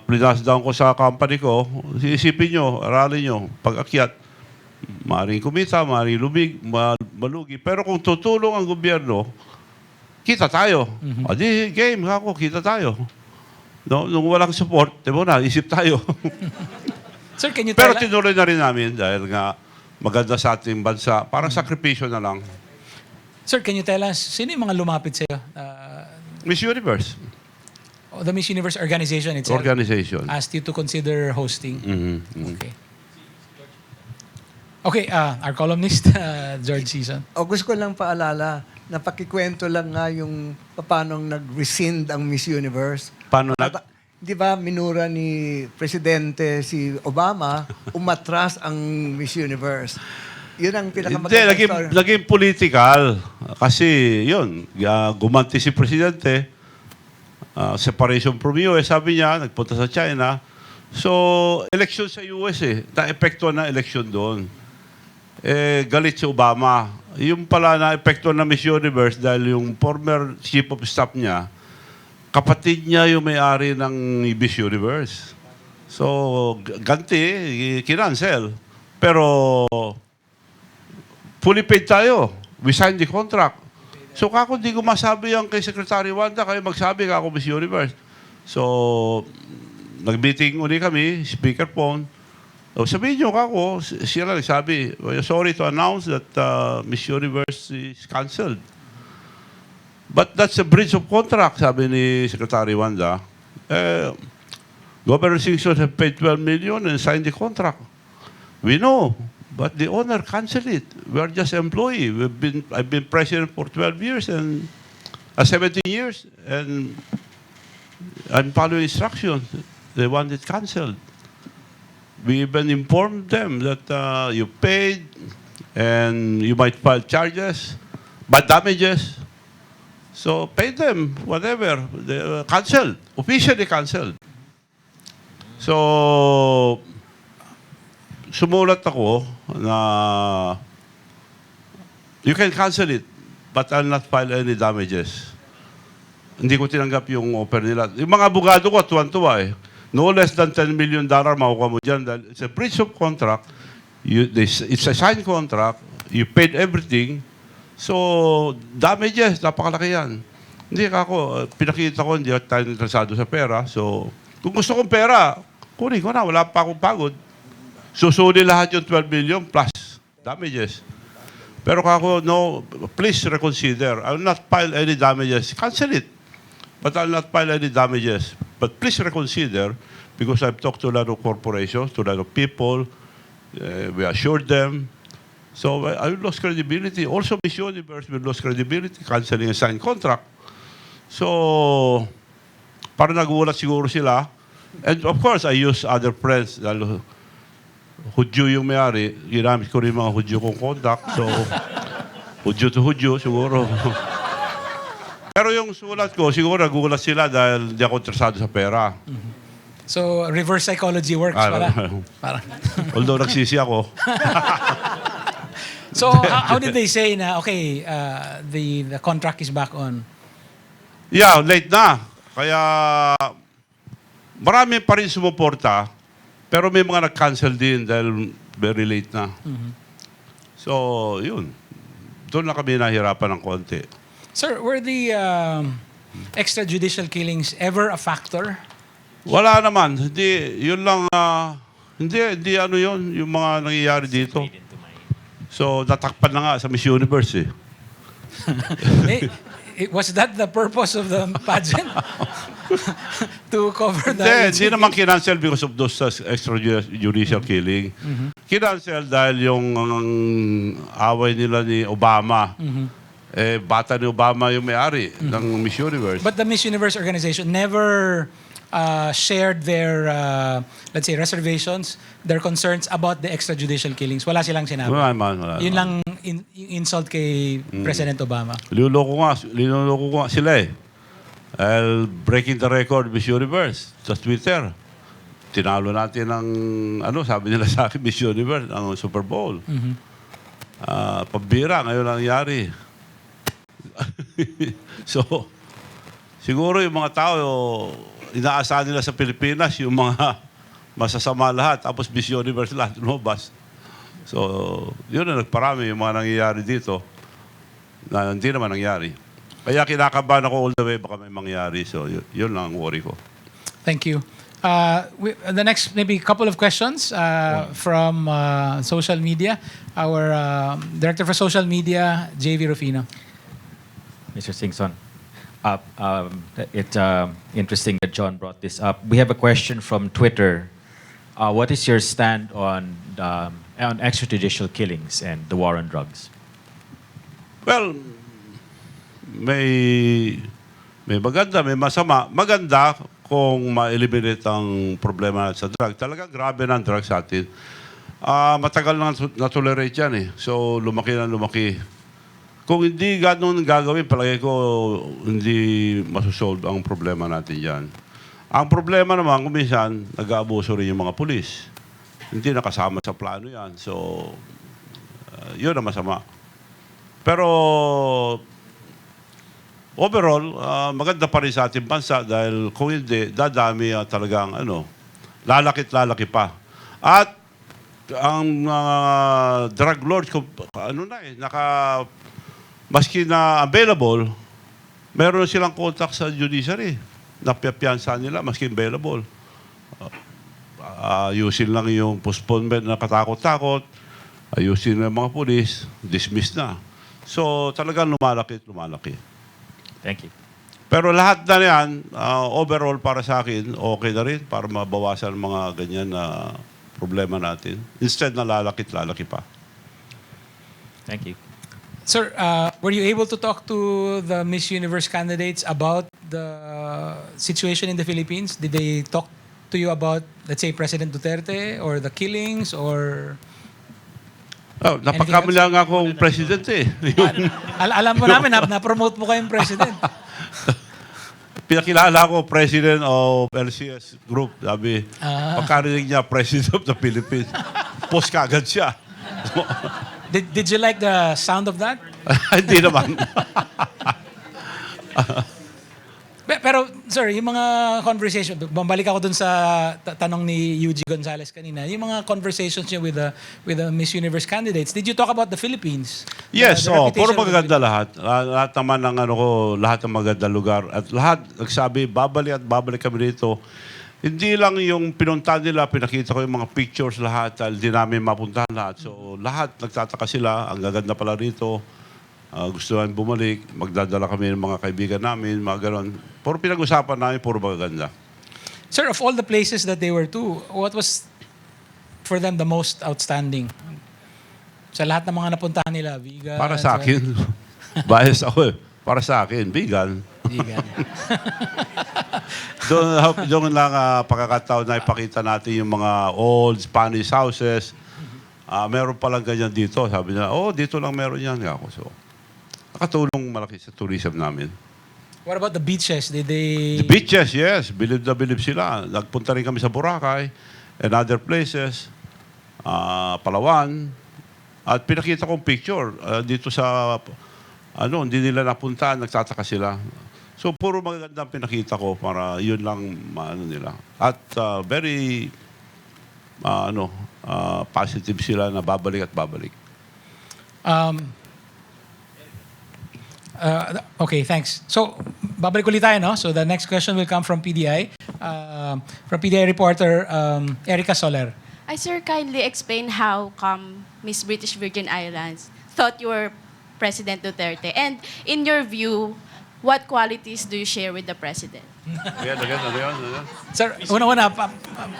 plinas down ko sa company ko, isipin nyo, aralin nyo, pag-akyat, maaaring kumita, maaaring malugi. Pero kung tutulong ang gobyerno, kita tayo. Adi, game, ako, kita tayo. No, nung walang support, diba na, isip tayo. Sir, can you Pero tell tinuloy na rin namin dahil nga maganda sa ating bansa. Parang sakripisyo na lang. Sir, can you tell us, sino yung mga lumapit sa'yo? Miss Universe. The Miss Universe organization itself? Organization. Asked you to consider hosting? Okay. Okay, our columnist, George Season. Gusto ko lang paalala, napakikwento lang nga yung paano nag-rescind ang Miss Universe. Paano Di ba minura ni Presidente si Obama, umatras ang Miss Universe. Yun ang pinakamagandang story. Naging political. Kasi yun, gumanti si Presidente, separation from US, sabi niya, nagpunta sa China. So, election sa US na-epekto na election doon. Galit si Obama. Yung pala na-epekto na Miss Universe dahil yung former chief of staff niya, kapatid niya yung may-ari ng Miss Universe. So, ganti, kinancel. Pero, fully paid tayo. We signed the contract. So kako di ko masabi yan kay Secretary Wanda, kayo magsabi kako Miss Universe. So, nag-meeting uli kami, speakerphone. So, sabihin nyo kako, siya lang nagsabi, "We're sorry to announce that Miss Universe is cancelled." But that's a breach of contract, sabi ni Secretary Wanda. Governor Singson have paid 12 million and signed the contract. We know. But the owner canceled it. We are just employee. I've been president for 12 years and 17 years, and I'm following instructions. They want it canceled. We even informed them that you paid and you might file charges, but damages. So pay them whatever. They canceled, officially canceled. So sumulat ako na you can cancel it, but I'll not file any damages. Hindi ko tinanggap yung offer nila. Yung mga abogado ko, tuwan-tuwa eh. No less than $10 million makukuha mo dyan. Dahil it's a breach of contract. It's a signed contract. You paid everything. So, damages, napakalaki yan. Hindi ako, pinakita ko, hindi tayo interesado sa pera. So, kung gusto kong pera, kunin ko na, wala pa akong pagod. Susuli lahat yung 12 million plus damages. Pero kako, no, please reconsider. I will not file any damages. Cancel it. But I will not file any damages. But please reconsider because I've talked to a lot of corporations, to a lot of people. We assured them. So I will lose credibility. Also, Miss Universe will lose credibility, canceling a signed contract. So, parang nagulat siguro sila. And of course, I use other friends. Hudyo yung may-ari, ginamit ko rin mga hudyo kong contact. So, hudyo to hudyo, siguro. Pero yung sulat ko, siguro nagugulat sila dahil di ako interesado sa pera. So, reverse psychology works pala. Parang. Although nagsisi ako. So, how did they say na, okay, the contract is back on? Yeah, late na. Kaya, marami pa rin sumuporta. Pero may mga nag-cancel din dahil very late na. So, yun. Doon na kami nahirapan ng konti. Sir, were the extrajudicial killings ever a factor? Wala naman. Hindi, yun lang, hindi ano yun, yung mga nangyayari dito. So, natakpan na nga sa Miss Universe eh. Was that the purpose of the pageant? To cover the... Hindi naman kinancel because of those extrajudicial killing. Kinancel dahil yung away nila ni Obama. Bata ni Obama yung may-ari ng Miss Universe. But the Miss Universe organization never shared their, let's say, reservations, their concerns about the extrajudicial killings. Wala silang sinabi. Wala. Yun lang insult kay President Obama. Linuloko nga sila eh. Breaking the record, Miss Universe, sa Twitter. Tinalo natin ng, sabi nila sa akin, Miss Universe, ang Super Bowl. Pabira, ngayon nangyari. So, siguro yung mga tao, inaasahan nila sa Pilipinas, yung mga masasama lahat, tapos Miss Universe lahat, lumabas. So, yun na nagparami yung mga nangyayari dito na hindi naman nangyari. Kaya kinakabahan ako all the way, baka may mangyari. So, yun lang ang worry ko. Thank you. The next, maybe couple of questions from social media. Our Director for Social Media, JV Rufino. Mr. Singson, it's interesting that John brought this up. We have a question from Twitter. What is your stand on extrajudicial killings and the war on drugs? Well, may maganda, may masama. Maganda kung ma-eliminate ang problema sa drug. Talagang grabe na ang drug sa atin. Matagal na na-tolerate yan eh. So, lumaki na lumaki. Kung hindi ganun gagawin, palagay ko hindi masosolve ang problema natin dyan. Ang problema naman, kung minsan, nag-aabuso rin yung mga pulis. Hindi nakasama sa plano yan. So, yun ang masama. Pero, overall, maganda pa rin sa ating bansa dahil kung hindi, dadami talagang lalakit-lalaki pa. At ang drug lords, maski na available, meron silang contact sa judiciary. Napipiyansa nila, maski available. Ayusin lang yung postponement na katakot-takot, ayusin ng mga pulis, dismiss na. So talagang lumalaki. Thank you. Pero lahat na yan, overall para sa akin, okay na rin para mabawasan mga ganyan na problema natin. Instead na lalaki pa. Thank you. Sir, were you able to talk to the Miss Universe candidates about the situation in the Philippines? Did they talk to you about, let's say, President Duterte or the killings or... Oh, napakamila nga akong president eh. Alam mo namin, na-promote mo kayong president. Pinakilala ko president of LCS Group. Sabi, pagkarinig niya, president of the Philippines. Post kagad siya. Did you like the sound of that? Hindi naman. Pero, sir, yung mga conversation, bambalik ako dun sa tanong ni Eugene Gonzalez kanina, yung mga conversations niya with the Miss Universe candidates, did you talk about the Philippines? Yes, The puro reputation of the magaganda lahat. Lahat naman ng lahat ng maganda lugar. At lahat, nagsabi, babalik kami dito. Hindi lang yung pinunta nila, pinakita ko yung mga pictures lahat, hindi namin mapuntahan lahat. So, lahat, nagtataka sila, ang gaganda pala rito. Gusto namin bumalik, magdadala kami ng mga kaibigan namin, mga ganon. Puro pinag-usapan namin, puro magaganda. Sir, of all the places that they were to, what was for them the most outstanding? Sa lahat ng mga napuntahan nila, Vigan? Para sa akin, bias ako eh. Para sa akin, Vigan. Vigan. Doon lang pagkakataon na ipakita natin yung mga old Spanish houses. Meron palang ganyan dito. Sabi niya, dito lang meron yan. So, nakatulong malaki sa tourism namin. What about the beaches? Did they... The beaches, yes. Bilib na bilib sila. Nagpunta rin kami sa Boracay and other places. Palawan. At pinakita kong picture dito sa... hindi nila napuntaan, nagtataka sila. So, puro magagandang pinakita ko para yun lang nila. At very positive sila na babalik at babalik. Okay, thanks. So, babalik ulit tayo, no? So, the next question will come from PDI. From PDI reporter, Erica Soler. Sir, kindly explain how come Miss British Virgin Islands thought you were President Duterte? And in your view, what qualities do you share with the President? Sir, una-una,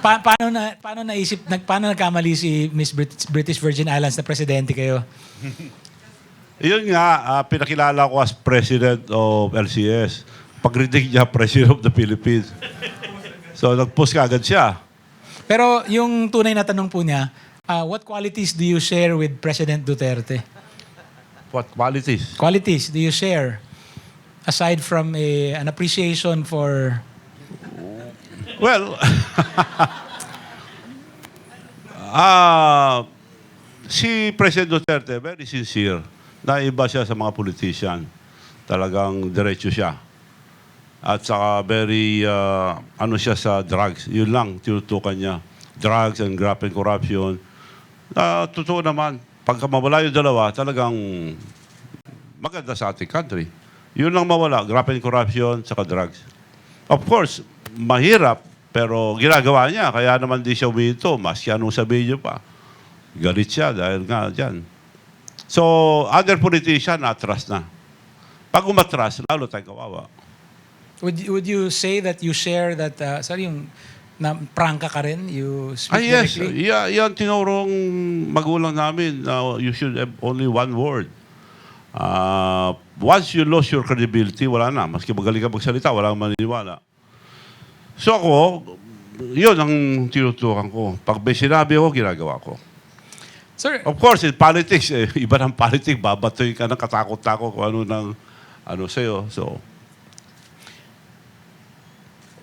paano nagkamali si Miss British Virgin Islands na presidente kayo? Yun nga, pinakilala ko as President of LCS. Pag-reading niya, President of the Philippines. So, nag-post ka agad siya. Pero yung tunay na tanong po niya, what qualities do you share with President Duterte? What qualities? Qualities do you share? Aside from an appreciation for... Well, si President Duterte, very sincere. Naiba siya sa mga politician. Talagang diretso siya. At saka very, siya sa drugs. Yun lang, tinutukan niya. Drugs and graft and corruption. Totoo naman, pagka mawala yung dalawa, talagang maganda sa ating country. Yun lang mawala, graft and corruption, saka drugs. Of course, mahirap, pero ginagawa niya. Kaya naman di siya uminto, maski anong sabihin niyo pa. Galit siya dahil nga dyan. So, other politician, atras na. Pag umatras, lalo tayong kawawa. Would you say that you share that, yung prangka ka rin? You speak yes. directly? Yan tinurong magulang namin. You should have only one word. Once you lose your credibility, wala na. Maski magaling ka magsalita, wala kang maniniwala. So ako, yun ang tinutukan ko. Pag may sinabi ako, ginagawa ko. Sir, of course, in politics, iba ng politics, babatoy ka ng katakot-takot kung ano sa'yo. So,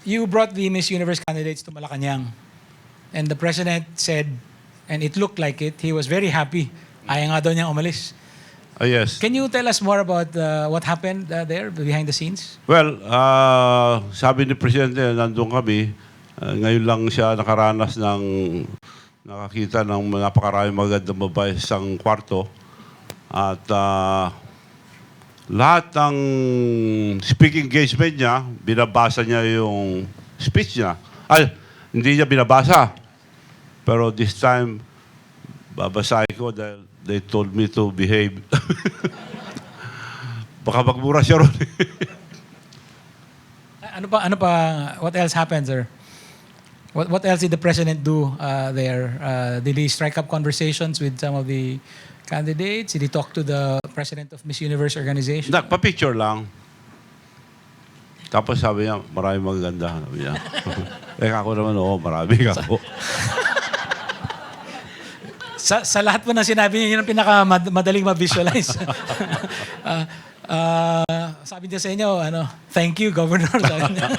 you brought the Miss Universe candidates to Malacanang. And the President said, and it looked like it, he was very happy. Ayaw nga daw niyang umalis. Yes. Can you tell us more about what happened there behind the scenes? Well, sabi ni Presidente, nandun kami. Ngayon lang siya nakaranas nakakita ng napakaraming magandang babae sa isang kwarto. At lahat ng speaking engagement niya, binabasa niya yung speech niya. Ay, hindi niya binabasa. Pero this time, babasahin ko dahil they told me to behave. Baka magmura siya ron. Ano pa, what else happened, sir? What else did the president do there? Did he strike up conversations with some of the candidates? Did he talk to the president of Miss Universe organization? Nagpa-picture lang. Tapos sabi niya, marami magaganda. Sabi niya. Ako naman, oo, marami ako. Sa lahat po na sinabi niya, yun ang pinakamadaling ma-visualize. Sabi niya sa inyo, thank you, Governor. Sabi niya.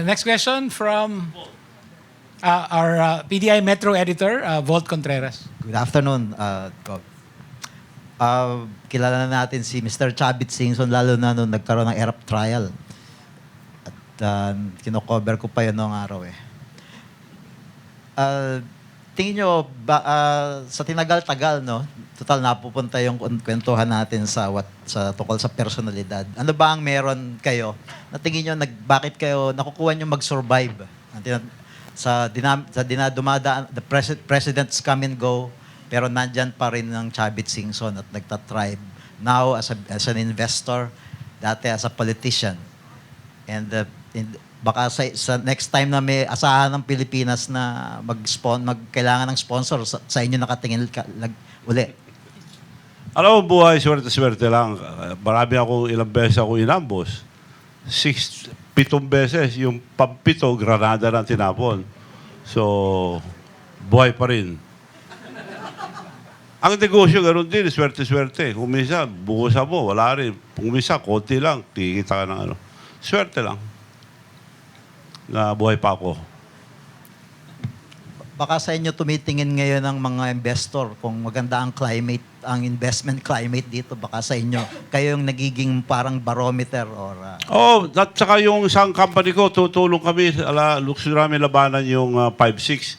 Next question from our PDI Metro editor, Volt Contreras. Good afternoon, Gov. Kilala na natin si Mr. Chavit Singson, lalo na nung nagkaroon ng ERP trial. At kino-cover ko pa yun noong araw eh. Tingin nyo, sa tinagal-tagal, no? Total napupunta yung kwentuhan natin sa tungkol sa personalidad. Ano ba ang meron kayo? Na tingin nyo, bakit kayo nakukuha nyo mag-survive? Sa dumadaan, the presidents come and go, pero nandyan pa rin ng Chavit Singson at nagtatribe. Now, as an investor, dati as a politician. And baka sa next time na may asahan ng Pilipinas na kailangan ng sponsor, sa inyo nakatingin uli. Alam mo, buhay, swerte-swerte lang. Marami ilang beses ako inambos. 7 beses. Yung pampito, Granada na tinapon. So, buhay pa rin. Ang negosyo, ganoon din, swerte-swerte. Kung minsan, buhusan mo, wala rin. Kung minsan, konti lang, kikita ka ng swerte lang. Na buhay pa ako. Baka sa inyo tumitingin ngayon ng mga investor kung maganda ang climate, ang investment climate dito, baka sa inyo, kayo yung nagiging parang barometer or... At saka yung isang company ko, tutulong kami, gusto namin labanan yung 5-6.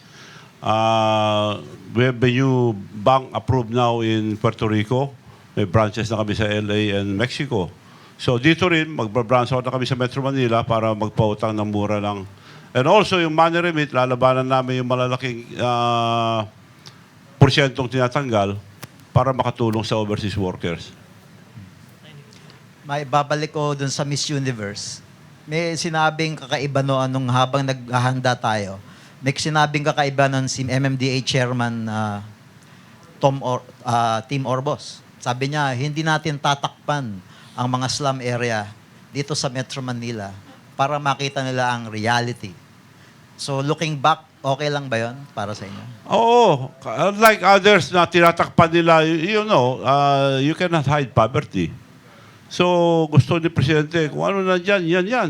We have a new bank approved now in Puerto Rico. May branches na kami sa LA and Mexico. So dito rin, mag-branch out na kami sa Metro Manila para magpautang ng mura lang. And also, yung money remit, lalabanan namin yung malalaking porsyentong tinatanggal para makatulong sa overseas workers. May babalik ko dun sa Miss Universe. May sinabing kakaiba noon habang naghahanda tayo. May sinabing kakaiba noon si MMDA Chairman Tim Orbos. Sabi niya, hindi natin tatakpan ang mga slum area dito sa Metro Manila para makita nila ang reality. So looking back, okay lang ba yun para sa inyo? Oo. Unlike others na tinatakpan nila, you cannot hide poverty. So gusto ni Presidente, kung ano na dyan, yan.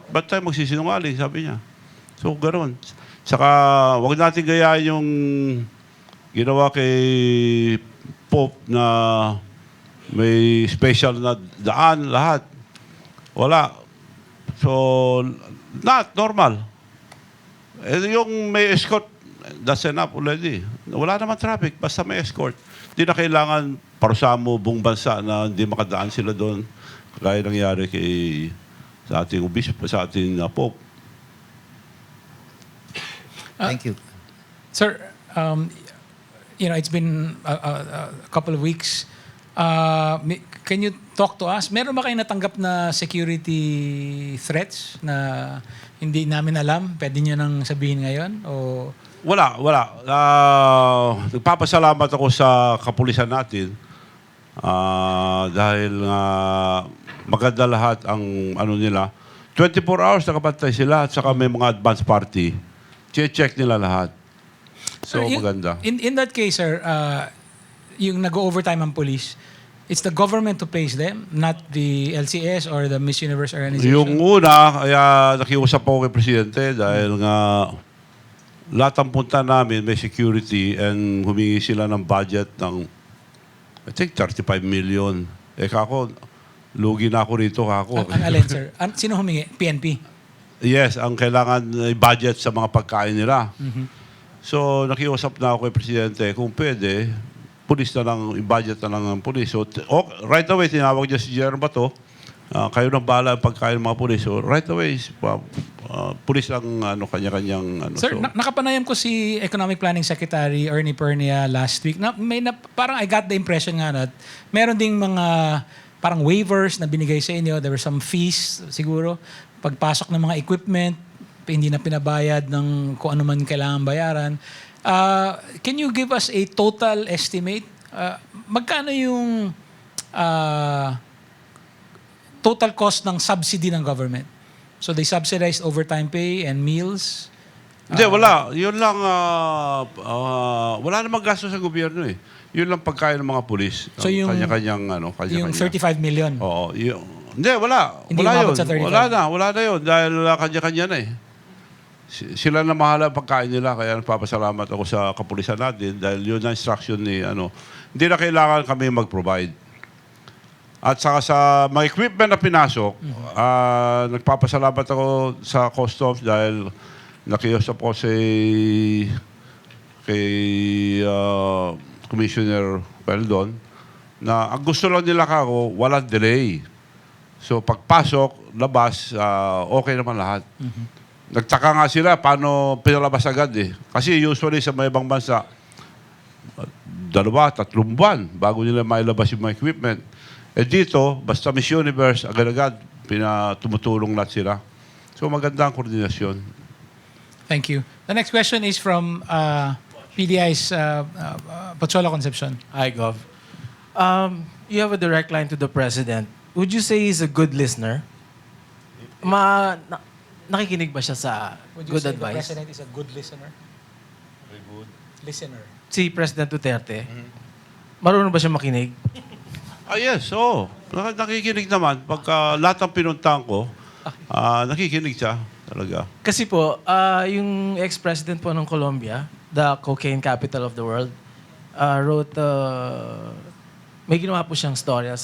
Ba't tayo magsisinungaling, sabi niya. So ganoon. Saka wag natin gayahin yung ginawa kay Pope na may special na daan, lahat. Wala. So, not normal. Yung may escort, that's enough already. Wala naman traffic, basta may escort. Hindi na kailangan parusahan mo buong bansa na hindi makadaan sila doon. Kaya nangyari sa ating obispo, sa ating Pope. Thank you. Sir, it's been a couple of weeks. Can you talk to us? Meron ba kayo natanggap na security threats na hindi namin alam? Pwede nyo nang sabihin ngayon? O... Wala. Nagpapasalamat ako sa kapulisan natin dahil maganda lahat ang nila. 24 hours nakapantay sila at saka may mga advance party. Check nila lahat. So, maganda. In that case, sir, yung nag-overtime ang police, it's the government who pays them, not the LCS or the Miss Universe organization? Yung una, kaya nakiusap ako kay Presidente dahil nga lahat ng punta namin may security and humingi sila ng budget ng I think 35 million. Kako, lugi na ako rito, kako. Ang alin, sir? Sino humingi? PNP? Yes, ang kailangan budget sa mga pagkain nila. Mm-hmm. So, nakiusap na ako kay Presidente kung pwede, pulis na lang, i-budget na lang ng pulis. So, right away, tinawag niya si General Bato, kayo nang bahala ang pagkain ng mga pulis. So, right away, pulis ang kanya-kanyang... Sir, so, nakapanayam ko si Economic Planning Secretary Ernie Pernia last week. Parang I got the impression nga na meron ding mga parang waivers na binigay sa inyo. There were some fees siguro. Pagpasok ng mga equipment, hindi na pinabayad ng kung ano man kailangan bayaran. Can you give us a total estimate? Magkano yung total cost ng subsidy ng government? So they subsidized overtime pay and meals? Hindi, wala. Yun lang, wala namang gasto sa gobyerno eh. Yun lang pagkain ng mga pulis. So yung, kanya-kanyang, yung 35 million? Oo. Hindi, wala. Hindi wala yun. sa 35? Wala na yun. Dahil kanya-kanya na eh. Sila na mahala ang pagkain nila. Kaya nagpapasalamat ako sa kapulisan natin dahil yun na instruction ni Hindi na kailangan kami mag-provide. At saka sa mga equipment na pinasok, nagpapasalamat ako sa customs dahil nakiusap ko kay Commissioner Peldon na ang gusto lang nila kako, walang delay. So pagpasok, labas, okay naman lahat. Nagtaka nga sila paano pinalabas agad eh. Kasi usually sa mga ibang bansa, 2-3 buwan bago nila mailabas yung mga equipment. Eh dito, basta Miss Universe, agad-agad, tumutulong lahat sila. So maganda ang koordinasyon. Thank you. The next question is from PDI's Pochuelo Concepcion. Hi, Gov. You have a direct line to the President. Would you say he's a good listener? Nakikinig ba siya sa good advice? The President is a good listener? Very good. Listener. Si President Duterte, marunong ba siya makinig? Yes, oo. Nakikinig naman. Pagka lahat ng pinuntahan ko, nakikinig siya talaga. Kasi po, yung ex-president po ng Colombia, the cocaine capital of the world, wrote, may ginawa po siyang storya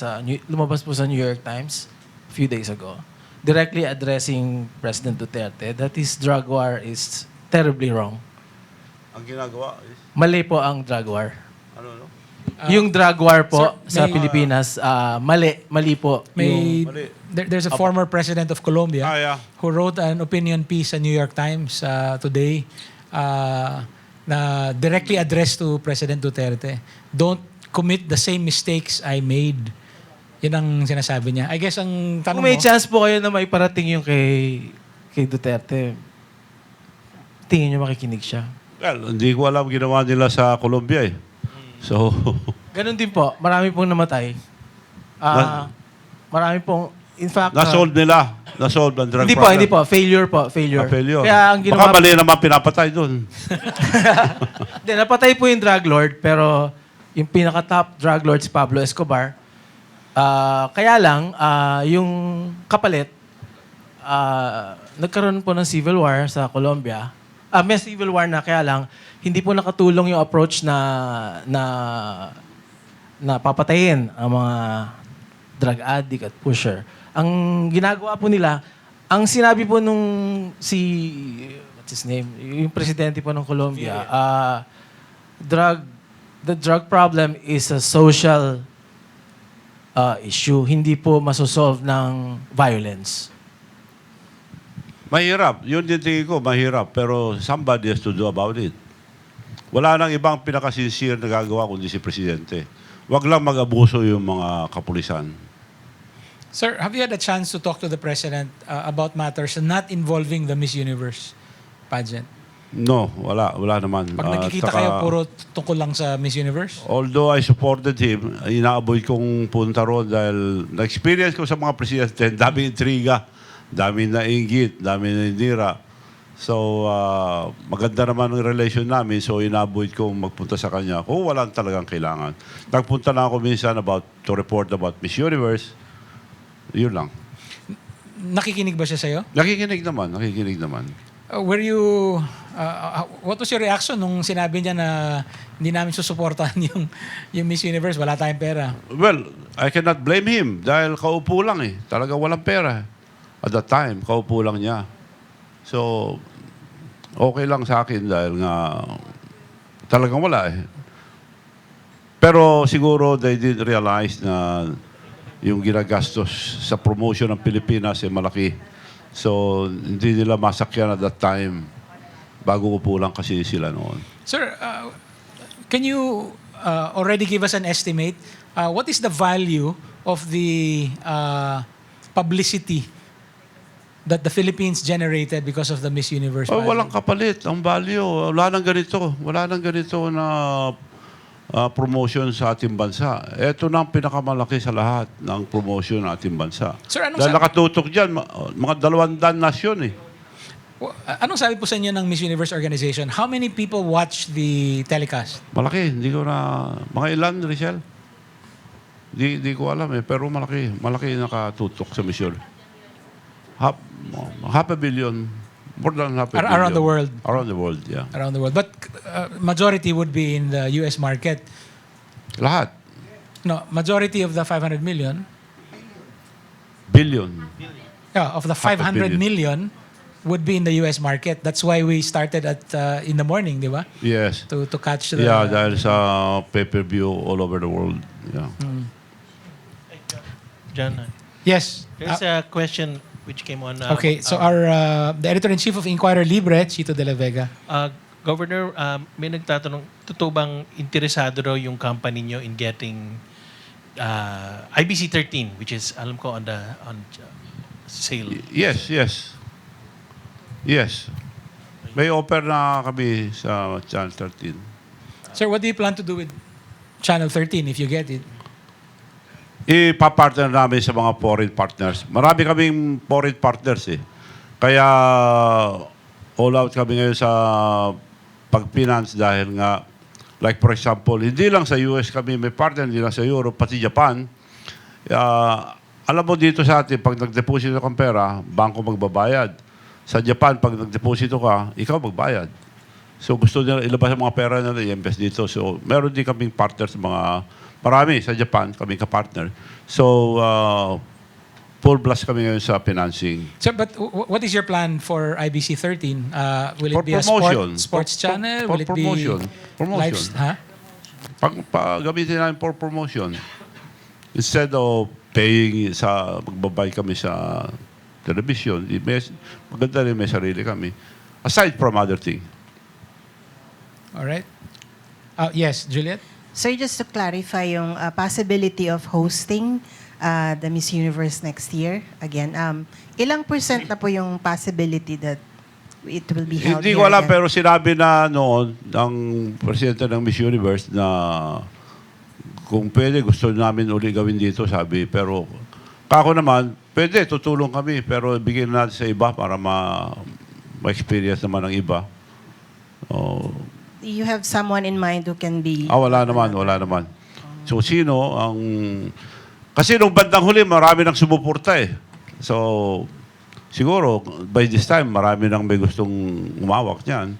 lumabas po sa New York Times a few days ago, directly addressing President Duterte that his drug war is terribly wrong. Ang ginagawa is? Mali po ang drug war. Ano? Yung drug war po Sir, sa Pilipinas, mali po. There's a former president of Colombia who wrote an opinion piece sa New York Times today na directly addressed to President Duterte. Don't commit the same mistakes I made. Yun ang sinasabi niya. I guess ang tanong Kung may mo, chance po kayo na may parating yung kay Duterte, tingin nyo makikinig siya? Well, hindi ko alam ginawa nila sa Colombia eh. So, ganun din po. Marami pong namatay. Marami pong, in fact... na-solve nila. Na-solve ang drug Hindi problem. po. Failure po. Failure. Failure. Kaya ang ginawa... Baka mali naman pinapatay doon. Hindi, napatay po yung drug lord, pero yung pinaka-top drug lord si Pablo Escobar. Kaya lang, yung kapalit, nagkaroon po ng civil war sa Colombia. May civil war na, kaya lang, hindi po nakatulong yung approach na papatayin ang mga drug addict at pusher. Ang ginagawa po nila, ang sinabi po nung what's his name? Yung presidente po ng Colombia, the drug problem is a social issue. Hindi po masosolve ng violence. Mahirap. Yun din tingin ko, mahirap. Pero somebody has to do about it. Wala nang ibang pinakasincere na gagawa kundi si Presidente. Huwag lang mag-abuso yung mga kapulisan. Sir, have you had a chance to talk to the President about matters not involving the Miss Universe pageant? No, wala. Wala naman. Pag nakikita kayo, puro tungkol lang sa Miss Universe? Although I supported him, ina-avoid kong punta ron dahil na-experience ko sa mga presidente, daming intriga, daming nainggit, daming naindira. So, maganda naman ang relation namin, so ina-avoid kong magpunta sa kanya kung walang talagang kailangan. Nagpunta na ako minsan to report about Miss Universe. Yun lang. Nakikinig ba siya sa'yo? Nakikinig naman. Were you... what was your reaction nung sinabi niya na hindi namin susuportahan yung Miss Universe, wala tayong pera? Well, I cannot blame him dahil kaupo lang eh. Talaga walang pera. At that time, kaupo lang niya. So, okay lang sa akin dahil nga talagang wala eh. Pero siguro they didn't realize na yung ginagastos sa promotion ng Pilipinas ay malaki. So, hindi nila masakyan at that time. Bago ko po lang kasi sila noon. Sir, can you already give us an estimate? What is the value of the publicity that the Philippines generated because of the Miss Universe? Oh, walang kapalit. Ang value. Wala nang ganito. Wala nang ganito na promotion sa ating bansa. Ito na ang pinakamalaki sa lahat ng promotion ng ating bansa. Sir, anong Dahil sabi- nakatutok dyan, mga 200 nasyon eh. Anong sabi po sa inyo ng Miss Universe organization? How many people watch the telecast? Malaki. Hindi ko na... Mga ilan, Richelle? Di ko alam eh. Pero malaki. Malaki nakatutok sa mission. Half a billion. More than half a billion. Around the world? Around the world, yeah. Around the world. But majority would be in the US market. Lahat. No, majority of the 500 million. Billion. Yeah, of the Half a 500 billion. million would be in the US market. That's why we started at in the morning, di ba? Yes. To catch the... Yeah, dahil sa pay-per-view all over the world. Yeah. John, Yes. there's a question which came on. Okay, so our the editor-in-chief of Inquirer Libre, Chito de la Vega. Governor, may nagtatanong, totoo bang interesado raw yung company nyo in getting IBC 13, which is, alam ko, on sale? Yes. May offer na kami sa Channel 13. Sir, what do you plan to do with Channel 13 if you get it? Ipapartner namin sa mga foreign partners. Marami kaming foreign partners eh. Kaya all out kami ngayon sa pag-finance dahil nga, like for example, hindi lang sa US kami may partner, hindi lang sa Europe, pati Japan. Alam mo dito sa atin, pag nag-deposito kang pera, bangko magbabayad. Sa Japan, pag nag-deposito ka, ikaw magbayad. So gusto nila ilabas ang mga pera nila, i-invest dito. So meron din kaming partners sa mga, marami sa Japan, kaming ka-partner. So full blast kami ngayon sa financing. Sir, but what is your plan for IBC 13? Will it For be promotion. a sports channel? For Will it promotion. be Promotion. Gamitin namin for promotion. Instead of paying magbabay kami sa television, maganda rin may sarili kami. Aside from other things. All right. Yes, Juliet? Sir, just to clarify yung possibility of hosting the Miss Universe next year, again, ilang % na po yung possibility that it will be held Hindi here ko alam, again? pero sinabi na noon ng presidente ng Miss Universe na kung pwede, gusto namin uli gawin dito, sabi. Pero kako naman, pwede, tutulong kami, pero bigyan natin sa iba para ma-experience naman ng iba. You have someone in mind who can be... Wala naman. So, sino ang... Kasi nung bandang huli, marami nang sumuporta eh. So, siguro, by this time, marami nang may gustong umawak niyan.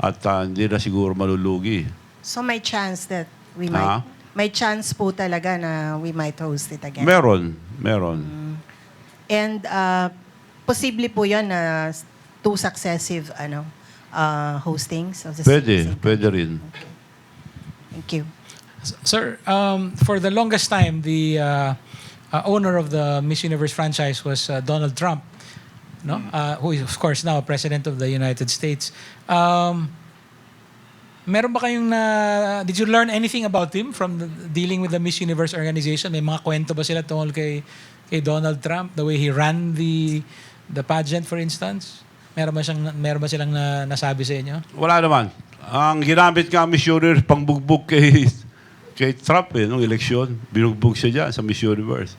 At hindi na siguro malulugi. So may chance that we might... May chance po talaga na we might host it again. Meron. And posible po yun na 2 successive hostings of the same. Pwede rin. Thank you. Sir, for the longest time, the owner of the Miss Universe franchise was Donald Trump, no? Who is, of course, now President of the United States. Meron ba kayong did you learn anything about him from dealing with the Miss Universe organization? May mga kwento ba sila tungkol kay Donald Trump, the way he ran the pageant, for instance? Meron ba silang nasabi sa inyo? Wala naman. Ang ginamit nga Miss Universe, pangbugbog kay Trump nung eleksyon. Binugbog siya dyan sa Miss Universe.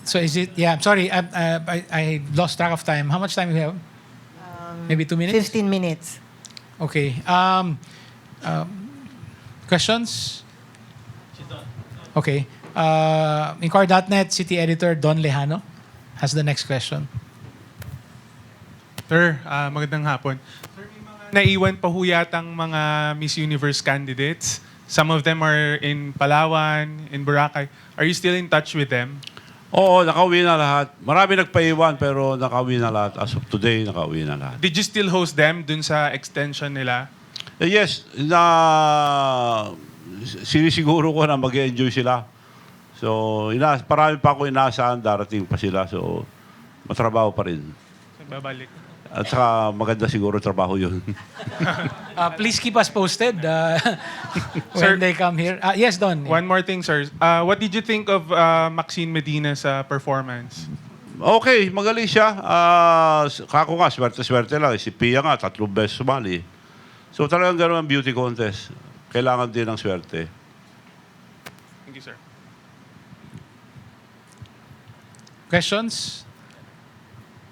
So is it, I'm sorry, I lost track of time. How much time do we have? Maybe 2 minutes? 15 minutes. Okay. Questions? Okay. Inquirer.net City Editor Don Lejano has the next question. Sir, magandang hapon. Sir, may mga naiwan pa ho yatang mga Miss Universe candidates. Some of them are in Palawan, in Boracay. Are you still in touch with them? Oo, nakauwi na lahat. Marami nagpaiwan pero nakauwi na lahat. As of today, nakauwi na lahat. Did you still host them dun sa extension nila? Yes, sinisiguro ko na mag-enjoy sila. So, parami pa ako inaasahan, darating pa sila. So, matrabaho pa rin. Babalik. At saka maganda siguro trabaho yun. Please keep us posted Sir, when they come here. Yes, Don. One more thing, sir. What did you think of Maxine Medina's performance? Okay, magaling siya. Kako nga, swerte-swerte lang. Si Pia nga, 3 beses sumali. So talagang gano'n ang beauty contest. Kailangan din ng swerte. Thank you, sir. Questions?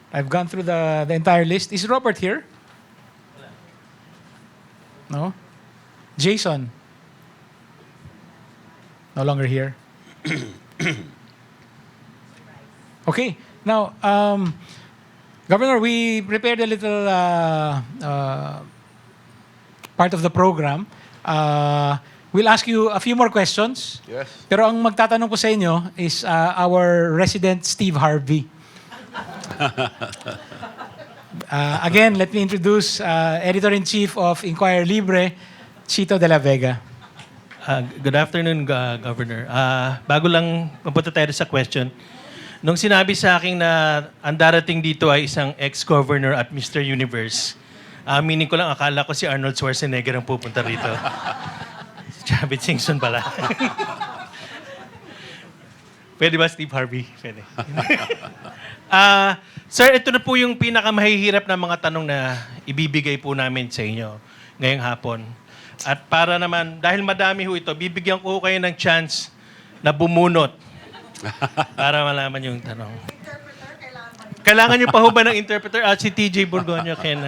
I've gone through the entire list. Is Robert here? No? Jason? No longer here. Okay. Now, Governor, we prepared a little part of the program. We'll ask you a few more questions. Yes. Pero ang magtatanong ko sa inyo is our resident Steve Harvey. Again, let me introduce Editor-in-Chief of Inquirer Libre, Chito de la Vega. Good afternoon, Governor. Bago lang mapunta tayo sa question, nung sinabi sa akin na ang darating dito ay isang ex-governor at Mr. Universe, aminin ko lang, akala ko si Arnold Schwarzenegger ang pupunta rito. Si Chavit Singson pala. Pwede ba Steve Harvey? Pwede. Sir, ito na po yung pinakamahihirap na mga tanong na ibibigay po namin sa inyo ngayong hapon. At para naman, dahil madami ho ito, bibigyan ko kayo ng chance na bumunot para malaman yung tanong. Kailangan nyo pa ho ba ng interpreter? Si TJ Borgonio can...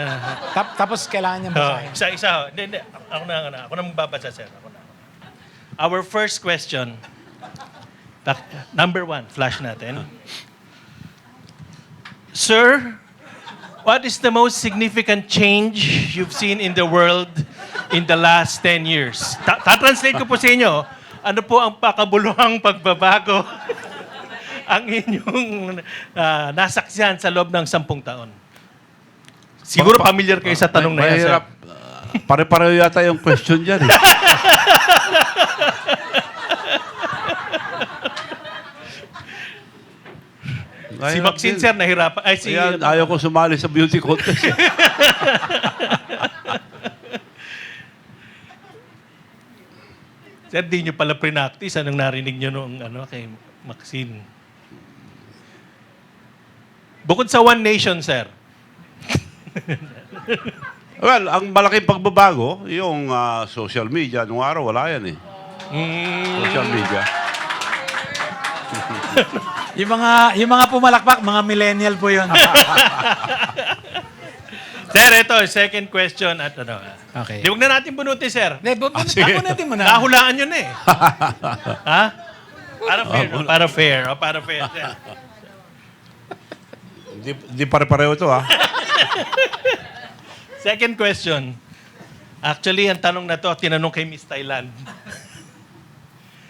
Tapos kailangan niya basahin. Isa ho. Hindi. Ako na magbabasa, sir. Ako na. Our first question. Number 1, flash natin. Sir, what is the most significant change you've seen in the world in the last 10 years? Tatranslate ko po sa inyo. Ano po ang pakabuluhang pagbabago ang inyong nasaksihan sa loob ng 10 taon? Siguro familiar kayo sa tanong na yan, sir. Mahirap. Pare-pareho yata yung question dyan. Si Maxine, sir, nahirapan. Ayaw ko sumali sa beauty contest. Sir, di nyo pala pre-practice. Anong narinig nyo nung kay Maxine? Bukod sa One Nation, sir. Well, ang malaking pagbabago, yung social media. Nung araw, wala yan eh. Social media. Yung mga pumalakpak, mga millennial po yun. Sir, ito, second question at Okay. Di, huwag na natin bunutin, sir. Bunutin mo na. Nahulaan yun eh. Ha? Para fair. Para fair. Sir. Hindi pare-pareho ito, ha? Second question. Actually, ang tanong na to, tinanong kay Miss Thailand.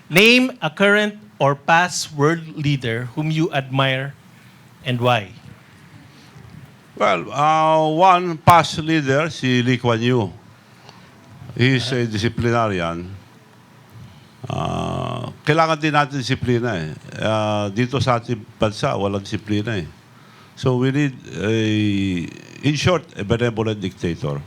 Name a current or past world leader whom you admire and why? Well, one past leader, si Lee Kuan Yew. He's a disciplinarian. Kailangan din natin disiplina eh. Dito sa ating bansa, walang disiplina eh. So we need, in short, a benevolent dictator.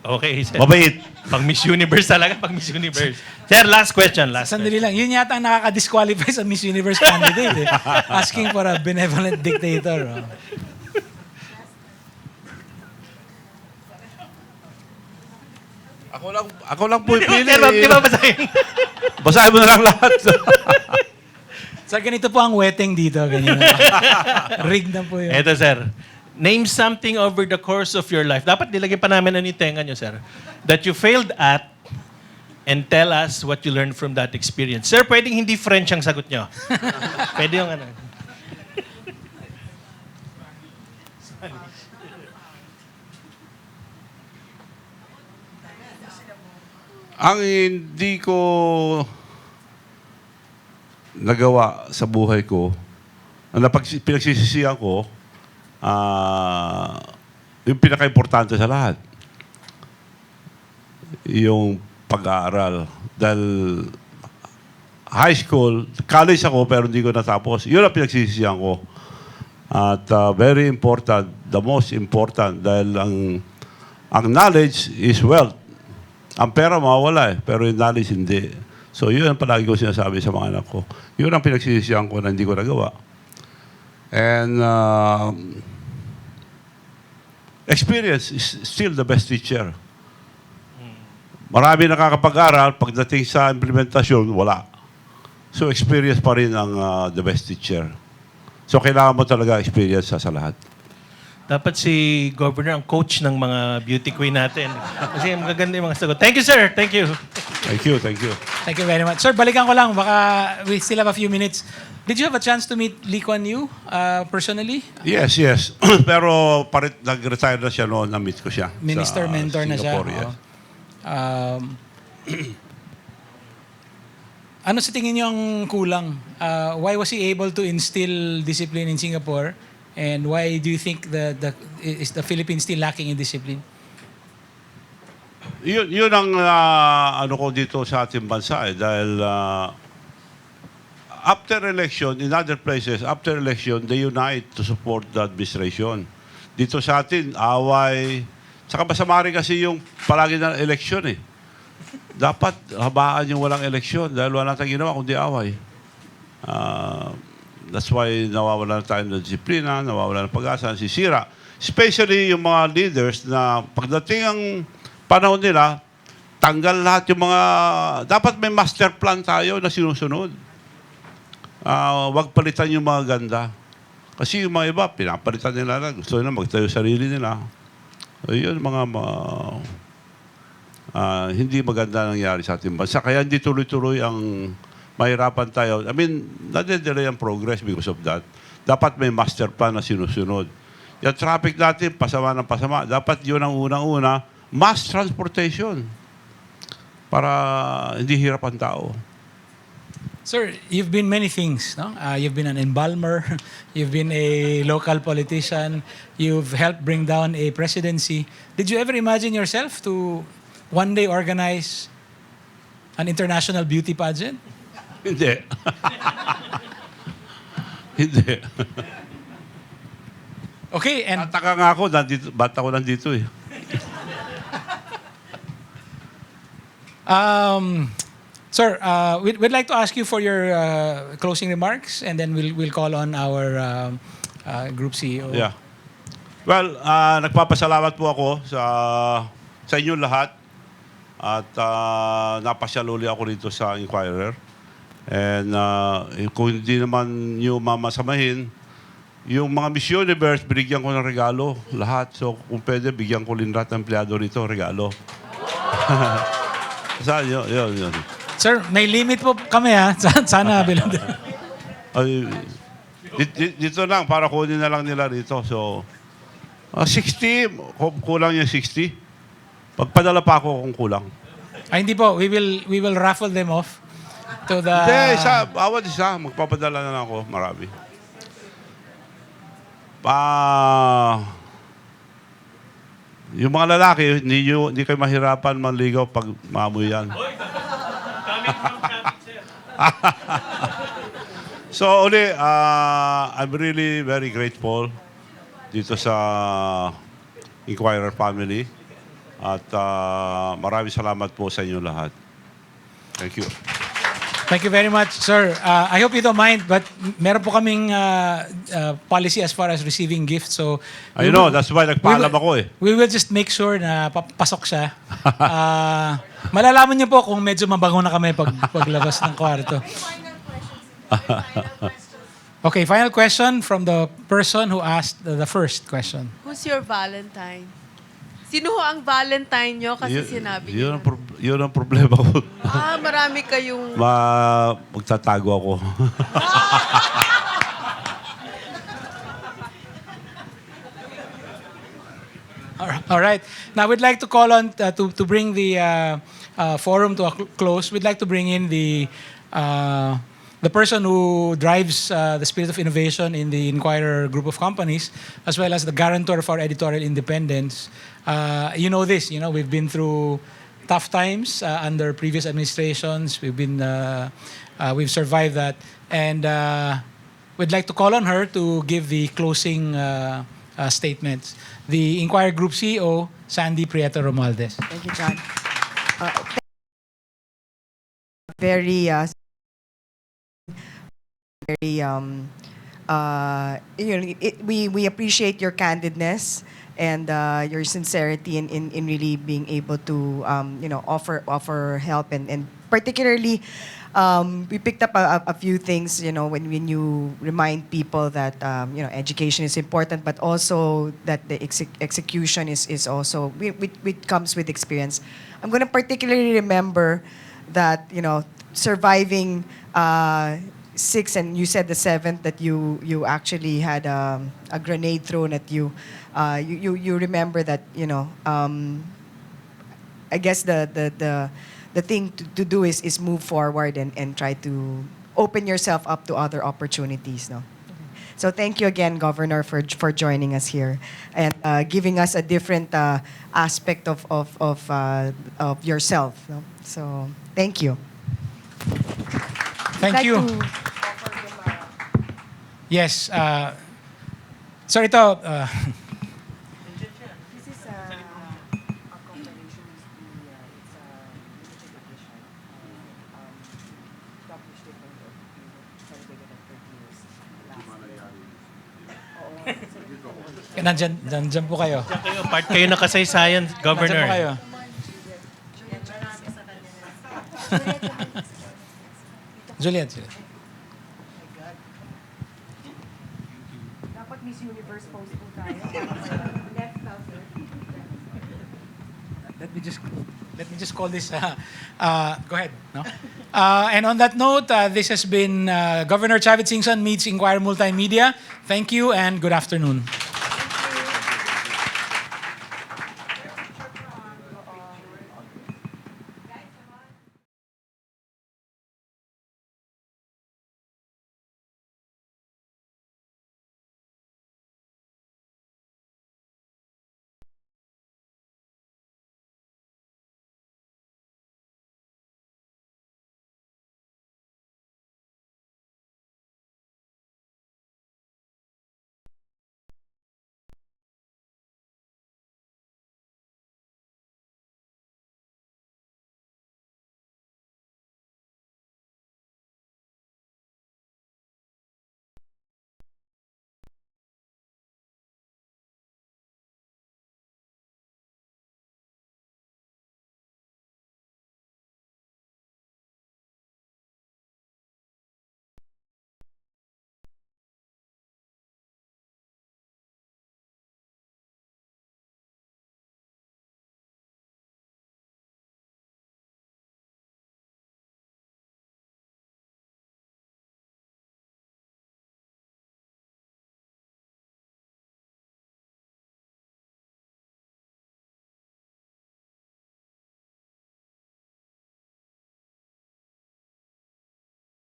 Okay, sir. Mabait. Pag Miss Universe talaga, pag Miss Universe. Sir, last question. Sandali lang. Yun yata ang nakaka-disqualify sa Miss Universe candidate. Asking for a benevolent dictator. Ako lang po ipili. Di ba basahin? Basahin mo na lang lahat. So, ganito po ang wedding dito. Ganyan. Rig na po yun. Eto, sir. Name something over the course of your life. Dapat nilagyan pa namin ang tenga nyo, sir. That you failed at and tell us what you learned from that experience. Sir, pwedeng hindi French ang sagot nyo. Pwede yung ano. Ang hindi ko nagawa sa buhay ko, na pinagsisisihan ko, yung pinaka-importante sa lahat. Yung pag-aaral. Dahil high school, college ako pero hindi ko natapos. Yun ang pinagsisisihan ko. At very important, the most important, dahil ang knowledge is wealth. Ang pera mawawala pero yung knowledge hindi. So yun ang palagi ko sinasabi sa mga anak ko. Yun ang pinagsisisihan ko na hindi ko nagawa. And experience is still the best teacher. Marami nakakapag-aral, pagdating sa implementasyon, wala. So experience pa rin ang the best teacher. So kailangan mo talaga experience sa lahat. Dapat si Governor ang coach ng mga beauty queen natin. Kasi magaganda yung mga sagot. Thank you, sir. Thank you. Thank you, thank you. Thank you very much. Sir, balikan ko lang. Baka we still have a few minutes. Did you have a chance to meet Lee Kuan Yew personally? Yes, yes. Pero nag-retire na siya noon, na-meet ko siya. Minister sa mentor na siya. Singapore, yes. Ano sa tingin niyo ang kulang? Why was he able to instill discipline in Singapore? And why do you think is the Philippines still lacking in discipline? Yun ang ano ko dito sa ating bansa dahil after election, in other places, after election, they unite to support the administration. Dito sa atin, away. Saka masama rin kasi yung palagi na election eh. Dapat habaan yung walang eleksyon dahil wala tayong ginawa kundi away. That's why nawawala na tayo ng disiplina, nawawala ng pag-asa, sisira. Especially yung mga leaders na pagdating ang panahon nila, tanggal lahat yung mga... Dapat may master plan tayo na sinusunod. Wag palitan yung mga ganda. Kasi yung mga iba, pinapalitan nila na. Gusto nila magtayo sarili nila. Yun mga hindi maganda nangyari sa ating bansa. Kaya hindi tuloy-tuloy ang mahirapan tayo. I mean, nade-delay ang progress because of that. Dapat may master plan na sinusunod. Yung traffic natin, pasama ng pasama. Dapat yun ang unang-una, mass transportation. Para hindi hirap ang tao. Sir, you've been many things, no? You've been an embalmer, you've been a local politician, you've helped bring down a presidency. Did you ever imagine yourself to one day organize an international beauty pageant? Hindi. Hindi. Okay, and... Tataka nga ako, ba't ako nandito eh. Sir, we'd like to ask you for your closing remarks and then we'll call on our group CEO. Yeah. Well, nagpapasalamat po ako sa inyo lahat at napasyal uli ako rito sa Inquirer. And kung hindi naman nyo mamasamahin, yung mga Miss Universe, binigyan ko ng regalo lahat. So kung pwede, bigyan ko rin lahat ng empleyado rito regalo. Saan yun. Sir, may limit po kami ha. Sana bilang. Dito lang, para kunin na lang nila rito. So, 60, kulang yung 60. Pagpadala pa ako kung kulang. Ay, hindi po. We will raffle them off to the... Hindi, bawat isa. Magpapadala na lang ako. Marami. Yung mga lalaki, hindi kayo mahirapan manligaw pag maamoy yan. So, uli, I'm really very grateful dito sa Inquirer family. At maraming salamat po sa inyo lahat. Thank you. Thank you very much, sir. I hope you don't mind, but meron po kaming policy as far as receiving gifts. So, I know, that's why nagpaalam ako eh. We will just make sure na pasok siya. Malalaman niyo po kung medyo mabango na kami paglabas ng kwarto. Okay, final question from the person who asked the first question. Who's your Valentine? Sino ho ang Valentine nyo? Kasi sinabi niyo. Yun ang problema ko. Marami kayong... Magtatago ako. All right. Now we'd like to call on to bring the forum to a close. We'd like to bring in the the person who drives the spirit of innovation in the Inquirer group of companies, as well as the guarantor of our editorial independence. You know this, we've been through tough times under previous administrations. We've survived that. And we'd like to call on her to give the closing statements. The Inquirer Group CEO, Sandy Prieto Romualdez. Thank you, John. Very, we appreciate your candidness and your sincerity in really being able to offer help and particularly we picked up a few things when you remind people that education is important, but also that the execution is also it comes with experience. I'm going to particularly remember that surviving 6, and you said the 7th that you actually had a grenade thrown at you. You remember that I guess the thing to do is move forward and try to open yourself up to other opportunities. No. So thank you again, Governor, for joining us here and giving us a different aspect of yourself. No? So thank you. Thank I'd you. like to Yes. Sorry, ito. This is a compilation. It's a literature edition. Published it and celebrated at 30 years. Nandyan po kayo. Part kayo ng kasaysayan, Governor. Nandyan po kayo. Juliet. Dapat Miss Universe post po tayo. Left now, sir. Let me just call this. Go ahead. No? And on that note, this has been Governor Chavit Singson meets Inquirer Multimedia. Thank you and good afternoon.